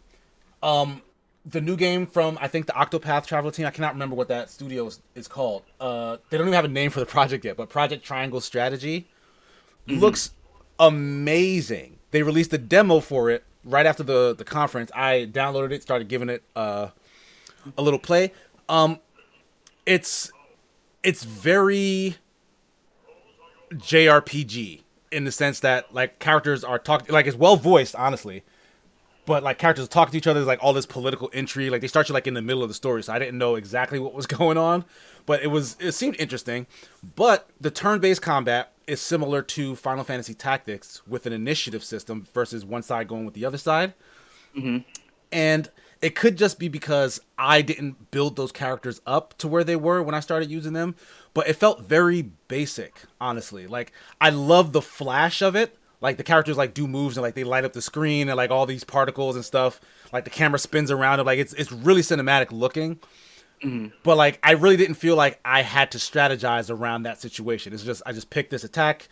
the new game from, I think, the Octopath Traveler team. I cannot remember what that studio is called. They don't even have a name for the project yet, but Project Triangle Strategy looks amazing. They released a demo for it right after the conference. I downloaded it, started giving it a little play. It's very JRPG in the sense that, like, characters are talking, like, it's well voiced, honestly. But like, characters talk to each other. There's like all this political intrigue. Like, they start you like in the middle of the story, so I didn't know exactly what was going on, but it seemed interesting. But the turn-based combat is similar to Final Fantasy Tactics with an initiative system versus one side going with the other side. And it could just be because I didn't build those characters up to where they were when I started using them, but it felt very basic, honestly. Like, I love the flash of it. Like, the characters like do moves and like they light up the screen and like all these particles and stuff. Like, the camera spins around it. Like, it's really cinematic looking. But like, I really didn't feel like I had to strategize around that situation. It's just, I just picked this attack,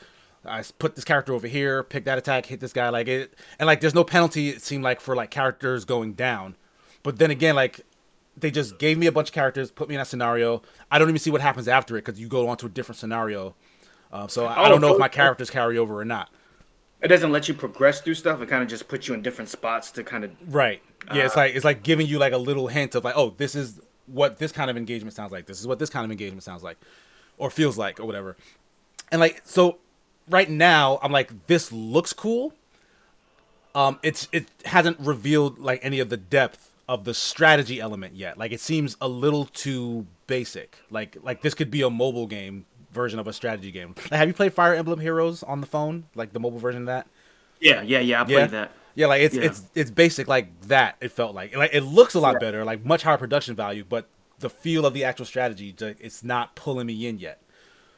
I put this character over here, pick that attack, hit this guy, like it, and like there's no penalty, it seemed like, for like characters going down. But then again, like, they just gave me a bunch of characters, put me in that scenario. I don't even see what happens after it because you go on to a different scenario. So I don't know if my characters carry over or not. It doesn't let you progress through stuff. It kind of just puts you in different spots to kind of... Right. Yeah, it's like giving you like a little hint of like, oh, this is what this kind of engagement sounds like. This is what this kind of engagement sounds like, or feels like, or whatever. And like, so right now I'm like, this looks cool. It hasn't revealed like any of the depth of the strategy element yet. Like, it seems a little too basic. Like this could be a mobile game version of a strategy game. Like, have you played Fire Emblem Heroes on the phone? Like the mobile version of that? Yeah. I played that. Yeah, like it's basic like that. It felt like it looks a lot better, like much higher production value, but the feel of the actual strategy, it's not pulling me in yet.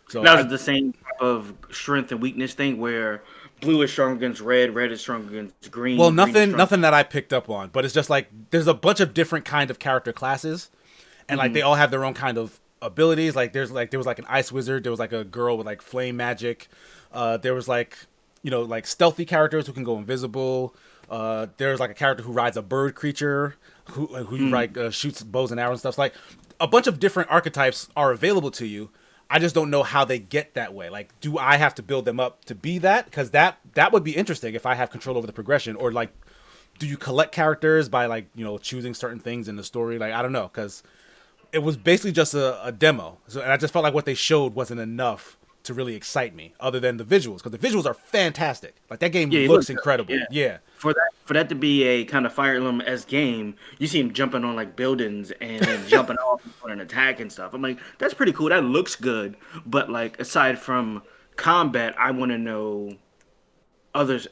So that was the same type of strength and weakness thing where blue is strong against red, red is strong against green. Well, nothing that I picked up on, but it's just like there's a bunch of different kind of character classes, and like they all have their own kind of abilities. Like there was like an ice wizard, there was like a girl with like flame magic, there was like, you know, like stealthy characters who can go invisible. There's like a character who rides a bird creature who like shoots bows and arrows and stuff. So, like, a bunch of different archetypes are available to you. I just don't know how they get that way. Like, do I have to build them up to be that? Because that would be interesting if I have control over the progression. Or like, do you collect characters by like, you know, choosing certain things in the story? Like, I don't know, because it was basically just a demo. So, and I just felt like what they showed wasn't enough to really excite me, other than the visuals, because the visuals are fantastic. Like, that game looks incredible. Yeah. For that to be a kind of Fire Emblem-esque game, you see him jumping on like buildings and then jumping off on an attack and stuff. I'm like, that's pretty cool. That looks good. But like, aside from combat, I want to know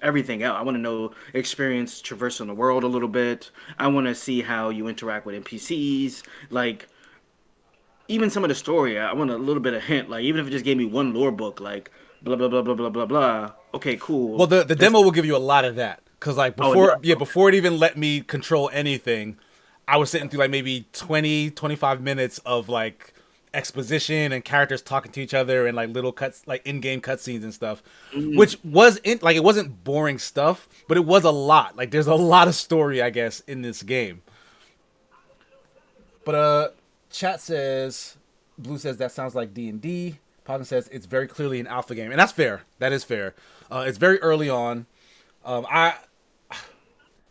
everything else. I want to know experience traversing the world a little bit. I want to see how you interact with NPCs. Like, even some of the story, I want a little bit of hint. Like, even if it just gave me one lore book, like blah blah blah blah blah blah blah. Okay, cool. Well, the demo will give you a lot of that, because like before it even let me control anything, I was sitting through like maybe 20, 25 minutes of like exposition and characters talking to each other and like little cuts, like in-game cutscenes and stuff, which was like it wasn't boring stuff, but it was a lot. Like there's a lot of story, I guess, in this game. But chat says, Blue says that sounds like D&D. Poppin says it's very clearly an alpha game, and that's fair. That is fair. It's very early on. I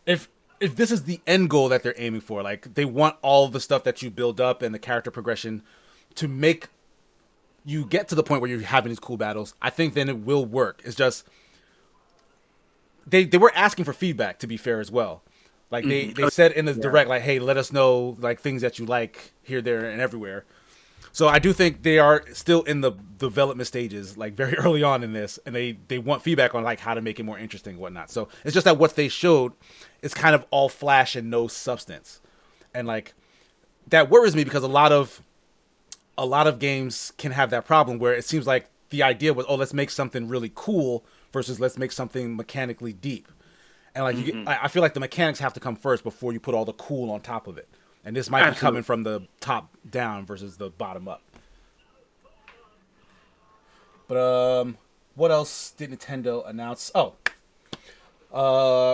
if this is the end goal that they're aiming for, like they want all the stuff that you build up and the character progression to make you get to the point where you're having these cool battles, I think then it will work. It's just they were asking for feedback, to be fair as well. Like they said in the direct, like, hey, let us know like things that you like here, there, and everywhere. So I do think they are still in the development stages, like very early on in this, and they want feedback on like how to make it more interesting and whatnot. So it's just that what they showed is kind of all flash and no substance, and like that worries me because a lot of games can have that problem where it seems like the idea was, oh, let's make something really cool versus let's make something mechanically deep, and like I feel like the mechanics have to come first before you put all the cool on top of it. And this might be coming from the top down versus the bottom up. But what else did Nintendo announce? Oh,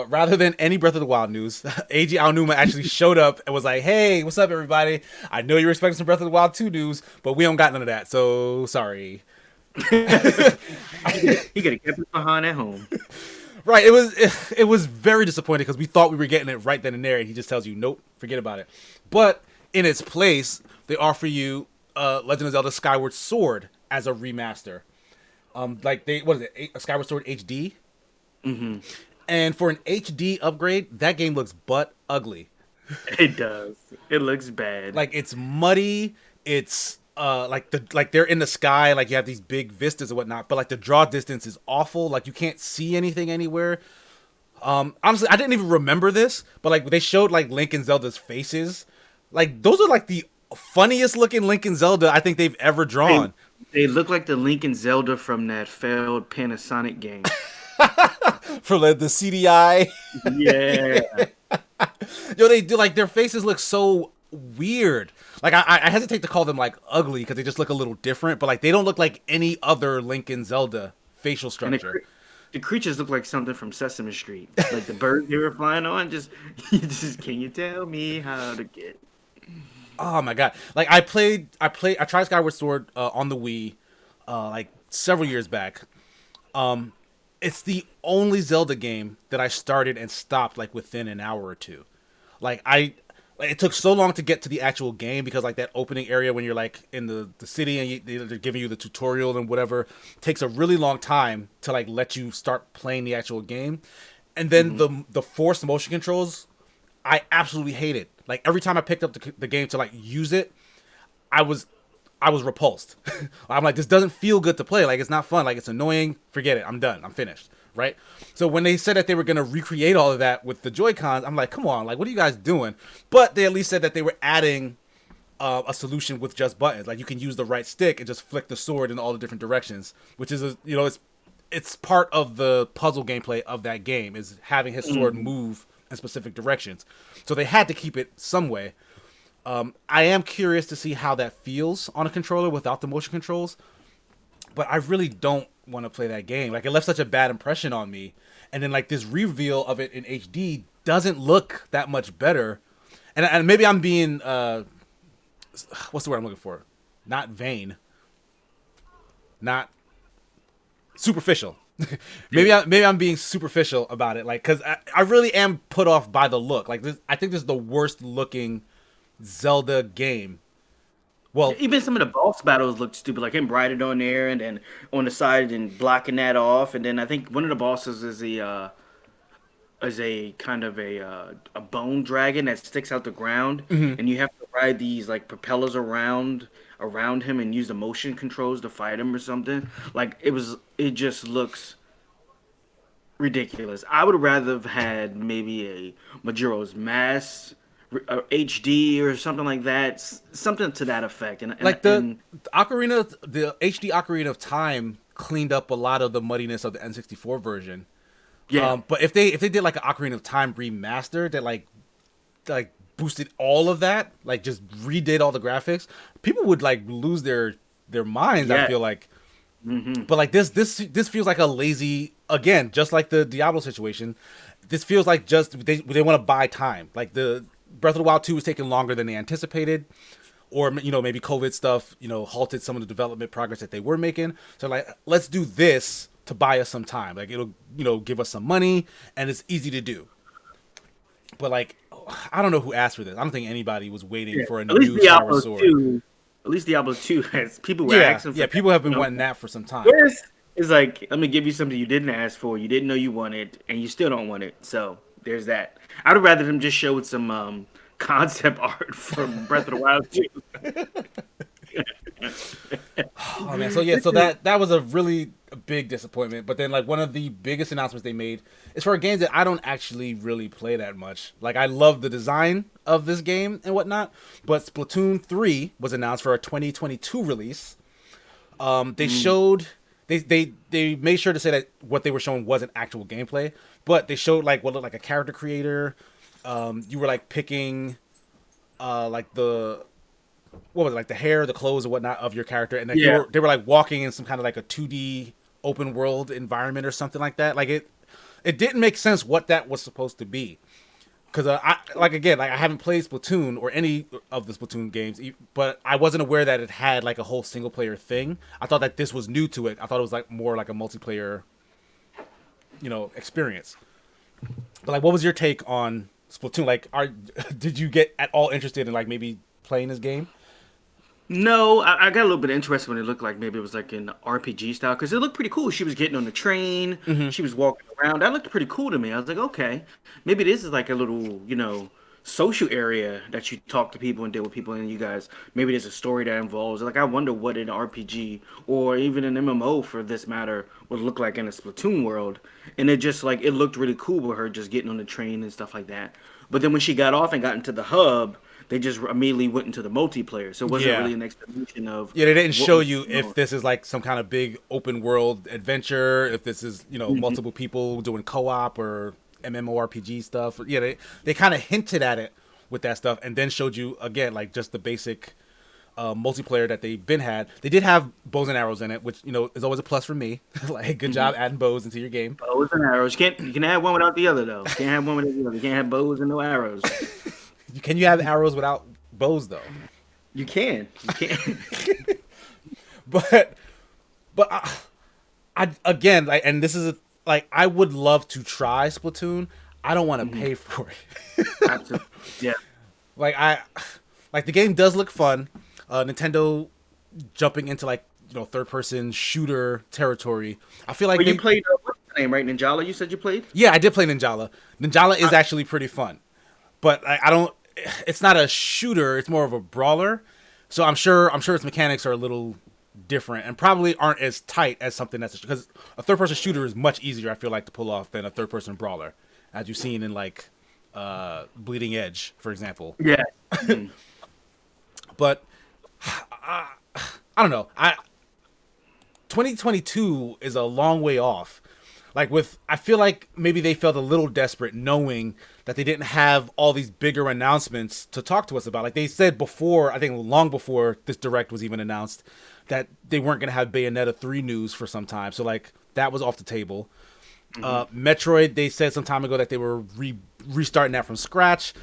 rather than any Breath of the Wild news, Eiji Aonuma actually showed up and was like, "Hey, what's up, everybody? I know you're expecting some Breath of the Wild 2 news, but we don't got none of that. So sorry." He could have kept it behind at home. Right, it was very disappointing because we thought we were getting it right then and there, and he just tells you, nope, forget about it. But in its place, they offer you Legend of Zelda Skyward Sword as a remaster. Like what is it, Skyward Sword HD? Mm-hmm. And for an HD upgrade, that game looks butt ugly. It does. It looks bad. Like it's muddy. It's like they're in the sky, like you have these big vistas and whatnot, but like the draw distance is awful. Like you can't see anything anywhere. Honestly, I didn't even remember this, but like they showed like Link and Zelda's faces. Like those are like the funniest looking Link and Zelda I think they've ever drawn. They look like the Link and Zelda from that failed Panasonic game. For like the CDI. Yeah. Yo, they do like their faces look so weird. Like I hesitate to call them like ugly because they just look a little different, but like they don't look like any other Link and Zelda facial structure. The creatures look like something from Sesame Street, like the birds they were flying on. Just can you tell me how to get? Oh my god! Like I tried Skyward Sword on the Wii, like several years back. It's the only Zelda game that I started and stopped like within an hour or two. Like it took so long to get to the actual game because like that opening area when you're like in the city and they're giving you the tutorial and whatever takes a really long time to like let you start playing the actual game. And then the forced motion controls, I absolutely hate it. Like every time I picked up the game to like use it, I was repulsed. I'm like, this doesn't feel good to play. Like it's not fun. Like it's annoying. Forget it. I'm done. I'm finished. Right? So when they said that they were going to recreate all of that with the Joy-Cons, I'm like, come on, like, what are you guys doing? But they at least said that they were adding a solution with just buttons. Like, you can use the right stick and just flick the sword in all the different directions, which is, it's part of the puzzle gameplay of that game, is having his sword move in specific directions. So they had to keep it some way. I am curious to see how that feels on a controller without the motion controls, but I really don't want to play that game. Like it left such a bad impression on me, and then like this reveal of it in HD doesn't look that much better. And maybe I'm being what's the word I'm looking for? Not vain, not superficial. maybe I'm being superficial about it, like because I really am put off by the look. Like this, I think this is the worst looking Zelda game. Well, even some of the boss battles look stupid, like him riding on there and then on the side and blocking that off. And then I think one of the bosses is a kind of a bone dragon that sticks out the ground, and you have to ride these like propellers around him and use the motion controls to fight him or something. Like it just looks ridiculous. I would rather have had maybe a Majora's Mask. HD or something like that, something to that effect. And like the HD Ocarina of Time cleaned up a lot of the muddiness of the N64 version. Yeah, but if they did like an Ocarina of Time remaster that like boosted all of that, like just redid all the graphics, people would like lose their minds. Yeah. I feel like, but like this feels like a lazy, again, just like the Diablo situation. This feels like just they want to buy time. Like the Breath of the Wild 2 was taking longer than they anticipated, or maybe COVID stuff halted some of the development progress that they were making. So like, let's do this to buy us some time. Like it'll give us some money, and it's easy to do. But like, I don't know who asked for this. I don't think anybody was waiting for a new Skyward Sword. 2, at least Diablo 2 has people were asking for. Yeah, people have been wanting that for some time. This is like, let me give you something you didn't ask for, you didn't know you wanted, and you still don't want it. So there's that. I'd rather them just show some concept art from Breath of the Wild 2. Oh man, so that was a really big disappointment. But then like one of the biggest announcements they made is for a game that I don't actually really play that much. Like I love the design of this game and whatnot, but Splatoon 3 was announced for a 2022 release. They showed they made sure to say that what they were showing wasn't actual gameplay, but they showed like what looked like a character creator. You were like picking like the what was it, like the hair, the clothes, and whatnot of your character, and they were like walking in some kind of like a 2D open world environment or something like that. Like it didn't make sense what that was supposed to be, because I haven't played Splatoon or any of the Splatoon games, but I wasn't aware that it had like a whole single player thing. I thought that this was new to it. I thought it was like more like a multiplayer, experience. But like, what was your take on Splatoon? Like, did you get at all interested in like maybe playing this game? No, I got a little bit interested when it looked like maybe it was like an RPG style, because it looked pretty cool. She was getting on the train, she was walking around. That looked pretty cool to me. I was like, okay, maybe this is like a little, social area that you talk to people and deal with people, and you guys, maybe there's a story that involves. Like, I wonder what an RPG or even an MMO for this matter would look like in a Splatoon world. And it just like, it looked really cool with her just getting on the train and stuff like that. But then when she got off and got into the hub, they just immediately went into the multiplayer. So it wasn't really an explanation of... Yeah, they didn't show you if this is like some kind of big open world adventure, if this is, multiple people doing co-op or MMORPG stuff. Yeah, they kind of hinted at it with that stuff, and then showed you, again, like just the basic multiplayer that they've been had. They did have bows and arrows in it, which, is always a plus for me. Like, good job adding bows into your game. Bows and arrows. You can have one without the other, though. You can't have one without the other. You can't have bows and no arrows. Can you have arrows without bows, though? You can. but I again, like, and this is like, I would love to try Splatoon. I don't want to pay for it. Absolutely. Yeah. Like the game does look fun. Nintendo jumping into like third person shooter territory. I feel like you played what's the name, right? Ninjala. You said you played. Yeah, I did play Ninjala. Ninjala is actually pretty fun, but I don't. It's not a shooter. It's more of a brawler. So I'm sure its mechanics are a little different and probably aren't as tight as something that's because a third person shooter is much easier, I feel like, to pull off than a third person brawler, as you've seen in like Bleeding Edge, for example. Yeah. But I don't know. 2022 is a long way off. Like I feel like maybe they felt a little desperate knowing that they didn't have all these bigger announcements to talk to us about. Like they said before, I think long before this Direct was even announced, that they weren't going to have Bayonetta 3 news for some time. So like that was off the table. Metroid, they said some time ago that they were restarting that from scratch.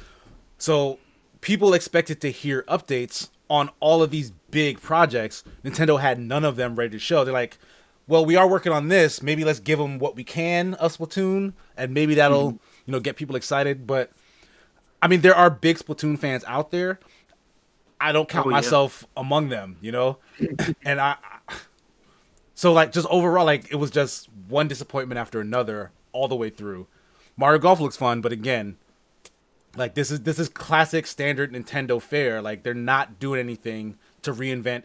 So people expected to hear updates on all of these big projects. Nintendo had none of them ready to show. They're like, well, we are working on this. Maybe let's give them what we can of Splatoon, and maybe that'll, get people excited. But I mean, there are big Splatoon fans out there. I don't count myself among them, and so like just overall, like it was just one disappointment after another all the way through. Mario Golf looks fun, but again, like this is classic standard Nintendo fare. Like they're not doing anything to reinvent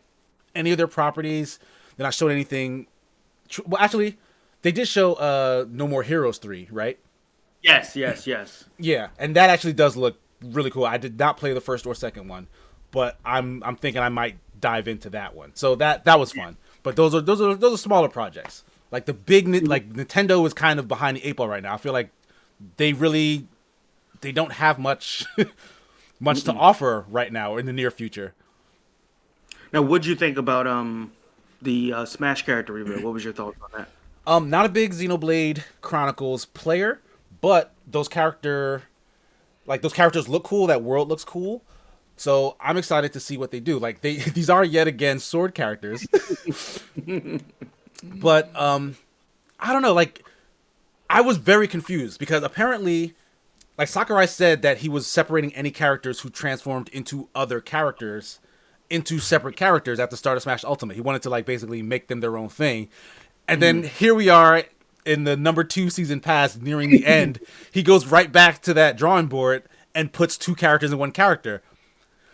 any of their properties. They're not showing anything. Well, actually, they did show No More Heroes 3, right? Yes. Yeah, and that actually does look really cool. I did not play the first or second one, but I'm thinking I might dive into that one. So that was fun. But those are smaller projects. Like the big like Nintendo is kind of behind the eight ball right now. I feel like they don't have much much to offer right now or in the near future. Now, what'd you think about the Smash character reveal? What was your thoughts on that? Not a big Xenoblade Chronicles player, but those characters look cool. That world looks cool. So I'm excited to see what they do. Like these are yet again sword characters, but I don't know. Like I was very confused because apparently, like Sakurai said that he was separating any characters who transformed into other characters into separate characters at the start of Smash Ultimate. He wanted to like basically make them their own thing. And then here we are in the number 2 season pass nearing the end. He goes right back to that drawing board and puts 2 characters in one character.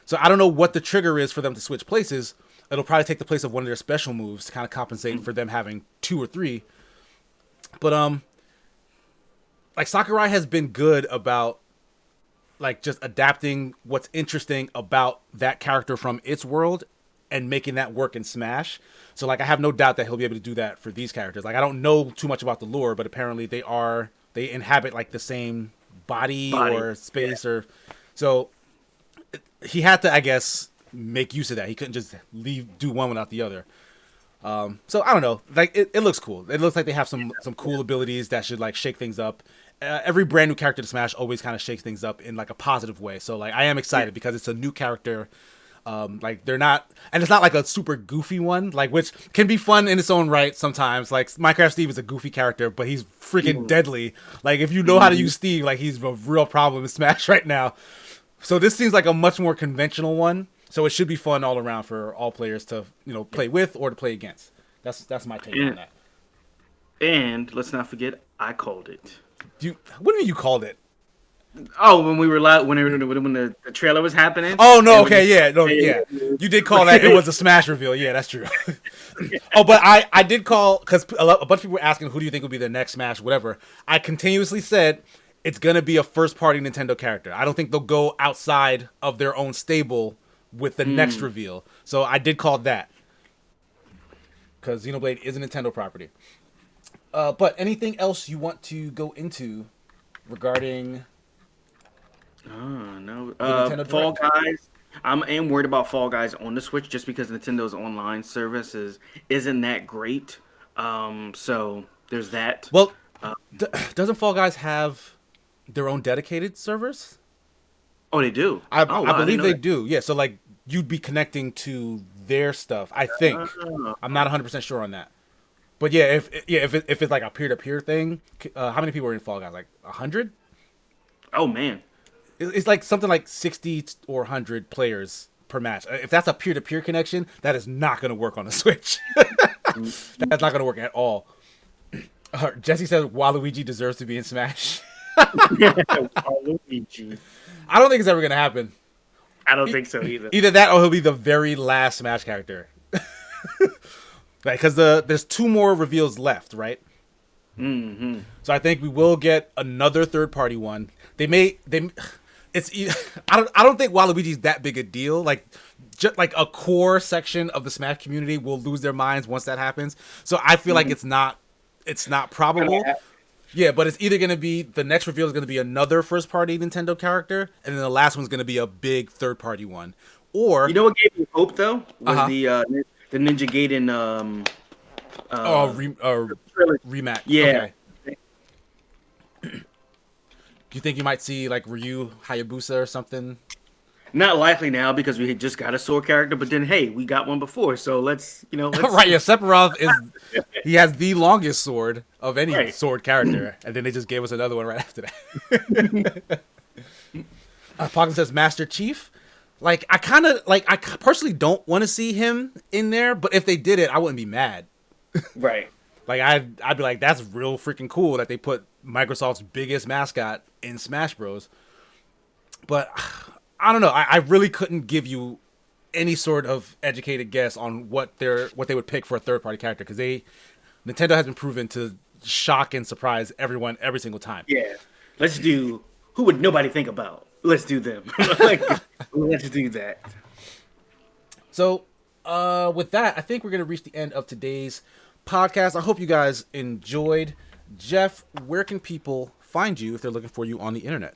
So I don't know what the trigger is for them to switch places. It'll probably take the place of one of their special moves to kind of compensate for them having 2 or 3. But like Sakurai has been good about like just adapting what's interesting about that character from its world and making that work in Smash. So like I have no doubt that he'll be able to do that for these characters. Like I don't know too much about the lore, but apparently they inhabit like the same body. Or space or so he had to, I guess, make use of that. He couldn't just do one without the other. So I don't know. Like it looks cool. It looks like they have some cool abilities that should like shake things up. Every brand new character to Smash always kind of shakes things up in like a positive way. So like I am excited because it's a new character. Like they're not, and it's not like a super goofy one, like which can be fun in its own right sometimes. Like Minecraft Steve is a goofy character, but he's freaking deadly. Like if you know how to use Steve, like he's a real problem in Smash right now. So this seems like a much more conventional one. So it should be fun all around for all players to play with or to play against. That's my take on that. And let's not forget, I called it. What do you mean you called it? Oh, when we were when the trailer was happening. Oh no, okay, yeah. You did call that. It was a Smash reveal. Yeah, that's true. Oh, but I did call because a bunch of people were asking who do you think will be the next Smash, whatever. I continuously said it's gonna be a first-party Nintendo character. I don't think they'll go outside of their own stable with the next reveal. So I did call that because Xenoblade is a Nintendo property. But anything else you want to go into regarding? No. Fall Guys. I am worried about Fall Guys on the Switch just because Nintendo's online service isn't that great. So there's that. Well, doesn't Fall Guys have their own dedicated servers? Oh, they do. I believe they do. Yeah. So like you'd be connecting to their stuff. I think. I'm not 100% sure on that. But yeah, if it's like a peer-to-peer thing, how many people are in Fall Guys? Like 100? Oh man. It's like something like 60 or 100 players per match. If that's a peer-to-peer connection, that is not going to work on the Switch. That's not going to work at all. Jesse says Waluigi deserves to be in Smash. Waluigi. I don't think it's ever going to happen. I don't think so either. Either that or he'll be the very last Smash character. Right, because there's 2 more reveals left, right? Mm-hmm. So I think we will get another third-party one. I don't think Waluigi's that big a deal. Like, just like a core section of the Smash community will lose their minds once that happens. So I feel like it's not probable. Yeah, but it's either going to be the next reveal is going to be another first-party Nintendo character, and then the last one's going to be a big third-party one. Or you know what gave me hope though was the Ninja Gaiden rematch. Yeah. Okay. Do you think you might see like Ryu Hayabusa or something? Not likely now because we just got a sword character, but then hey, we got one before, so let's right. Yeah, Sephiroth he has the longest sword of any sword character, and then they just gave us another one right after that. Poggin says Master Chief. Like I personally don't want to see him in there, but if they did it, I wouldn't be mad. Right. Like I'd be like, that's real freaking cool that they put Microsoft's biggest mascot in Smash Bros. But I don't know. I really couldn't give you any sort of educated guess on what they would pick for a third party character because Nintendo has been proven to shock and surprise everyone every single time. Yeah. Let's do who would nobody think about. Let's do them. Let's do that. So, with that, I think we're going to reach the end of today's podcast. I hope you guys enjoyed. Jeff, where can people find you if they're looking for you on the internet?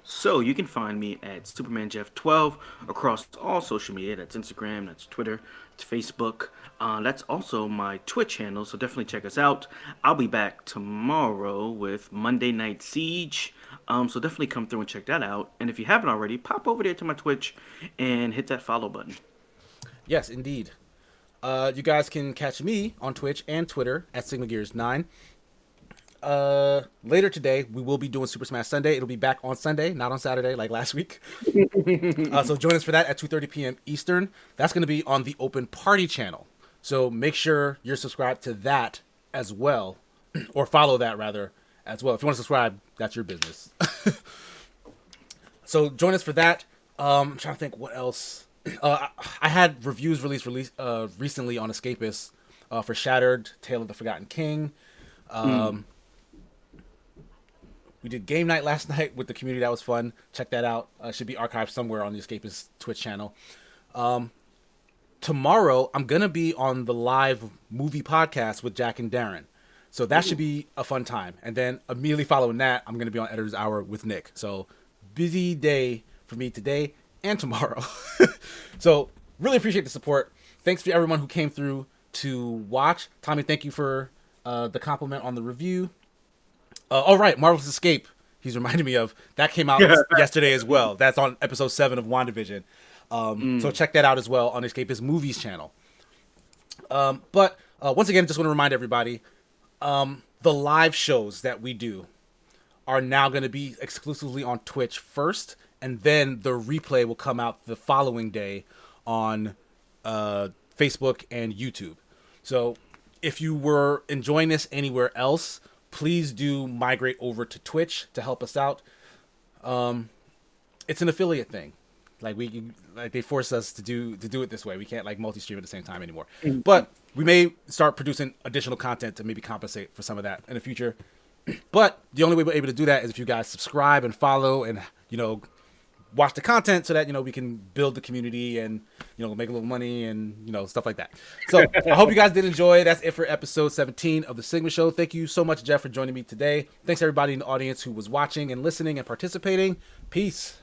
So you can find me at SupermanJeff12 across all social media. That's Instagram, that's Twitter, it's Facebook. That's also my Twitch handle, so definitely check us out. I'll be back tomorrow with Monday Night Siege. So definitely come through and check that out. And if you haven't already, pop over there to my Twitch and hit that follow button. Yes, indeed. You guys can catch me on Twitch and Twitter at SigmaGears9. Later today, we will be doing Super Smash Sunday. It'll be back on Sunday, not on Saturday like last week. So join us for that at 2:30 p.m. Eastern. That's going to be on the Open Party channel. So make sure you're subscribed to that as well, or follow that rather as well. If you want to subscribe, that's your business. So join us for that. I'm trying to think what else. I had reviews released recently on Escapist for Shattered, Tale of the Forgotten King. We did game night last night with the community. That was fun. Check that out. Should be archived somewhere on the Escapist Twitch channel. Tomorrow, I'm going to be on the live movie podcast with Jack and Darren. So that should be a fun time. And then immediately following that, I'm going to be on Editor's Hour with Nick. So busy day for me today and tomorrow. So really appreciate the support. Thanks to everyone who came through to watch. Tommy, thank you for the compliment on the review. All right, Marvel's Escape. He's reminded me of that came out yesterday as well. That's on episode 7 of WandaVision. So check that out as well on Escapist Movies channel. But once again, just want to remind everybody, the live shows that we do are now going to be exclusively on Twitch first, and then the replay will come out the following day on Facebook and YouTube. So if you were enjoying this anywhere else, please do migrate over to Twitch to help us out. It's an affiliate thing. Like they force us to do it this way. We can't like multi-stream at the same time anymore. But we may start producing additional content to maybe compensate for some of that in the future. But the only way we're able to do that is if you guys subscribe and follow and watch the content so that we can build the community and make a little money and stuff like that. So I hope you guys did enjoy. That's it for episode 17 of the Sigma Show. Thank you so much, Jeff, for joining me today. Thanks everybody in the audience who was watching and listening and participating. Peace.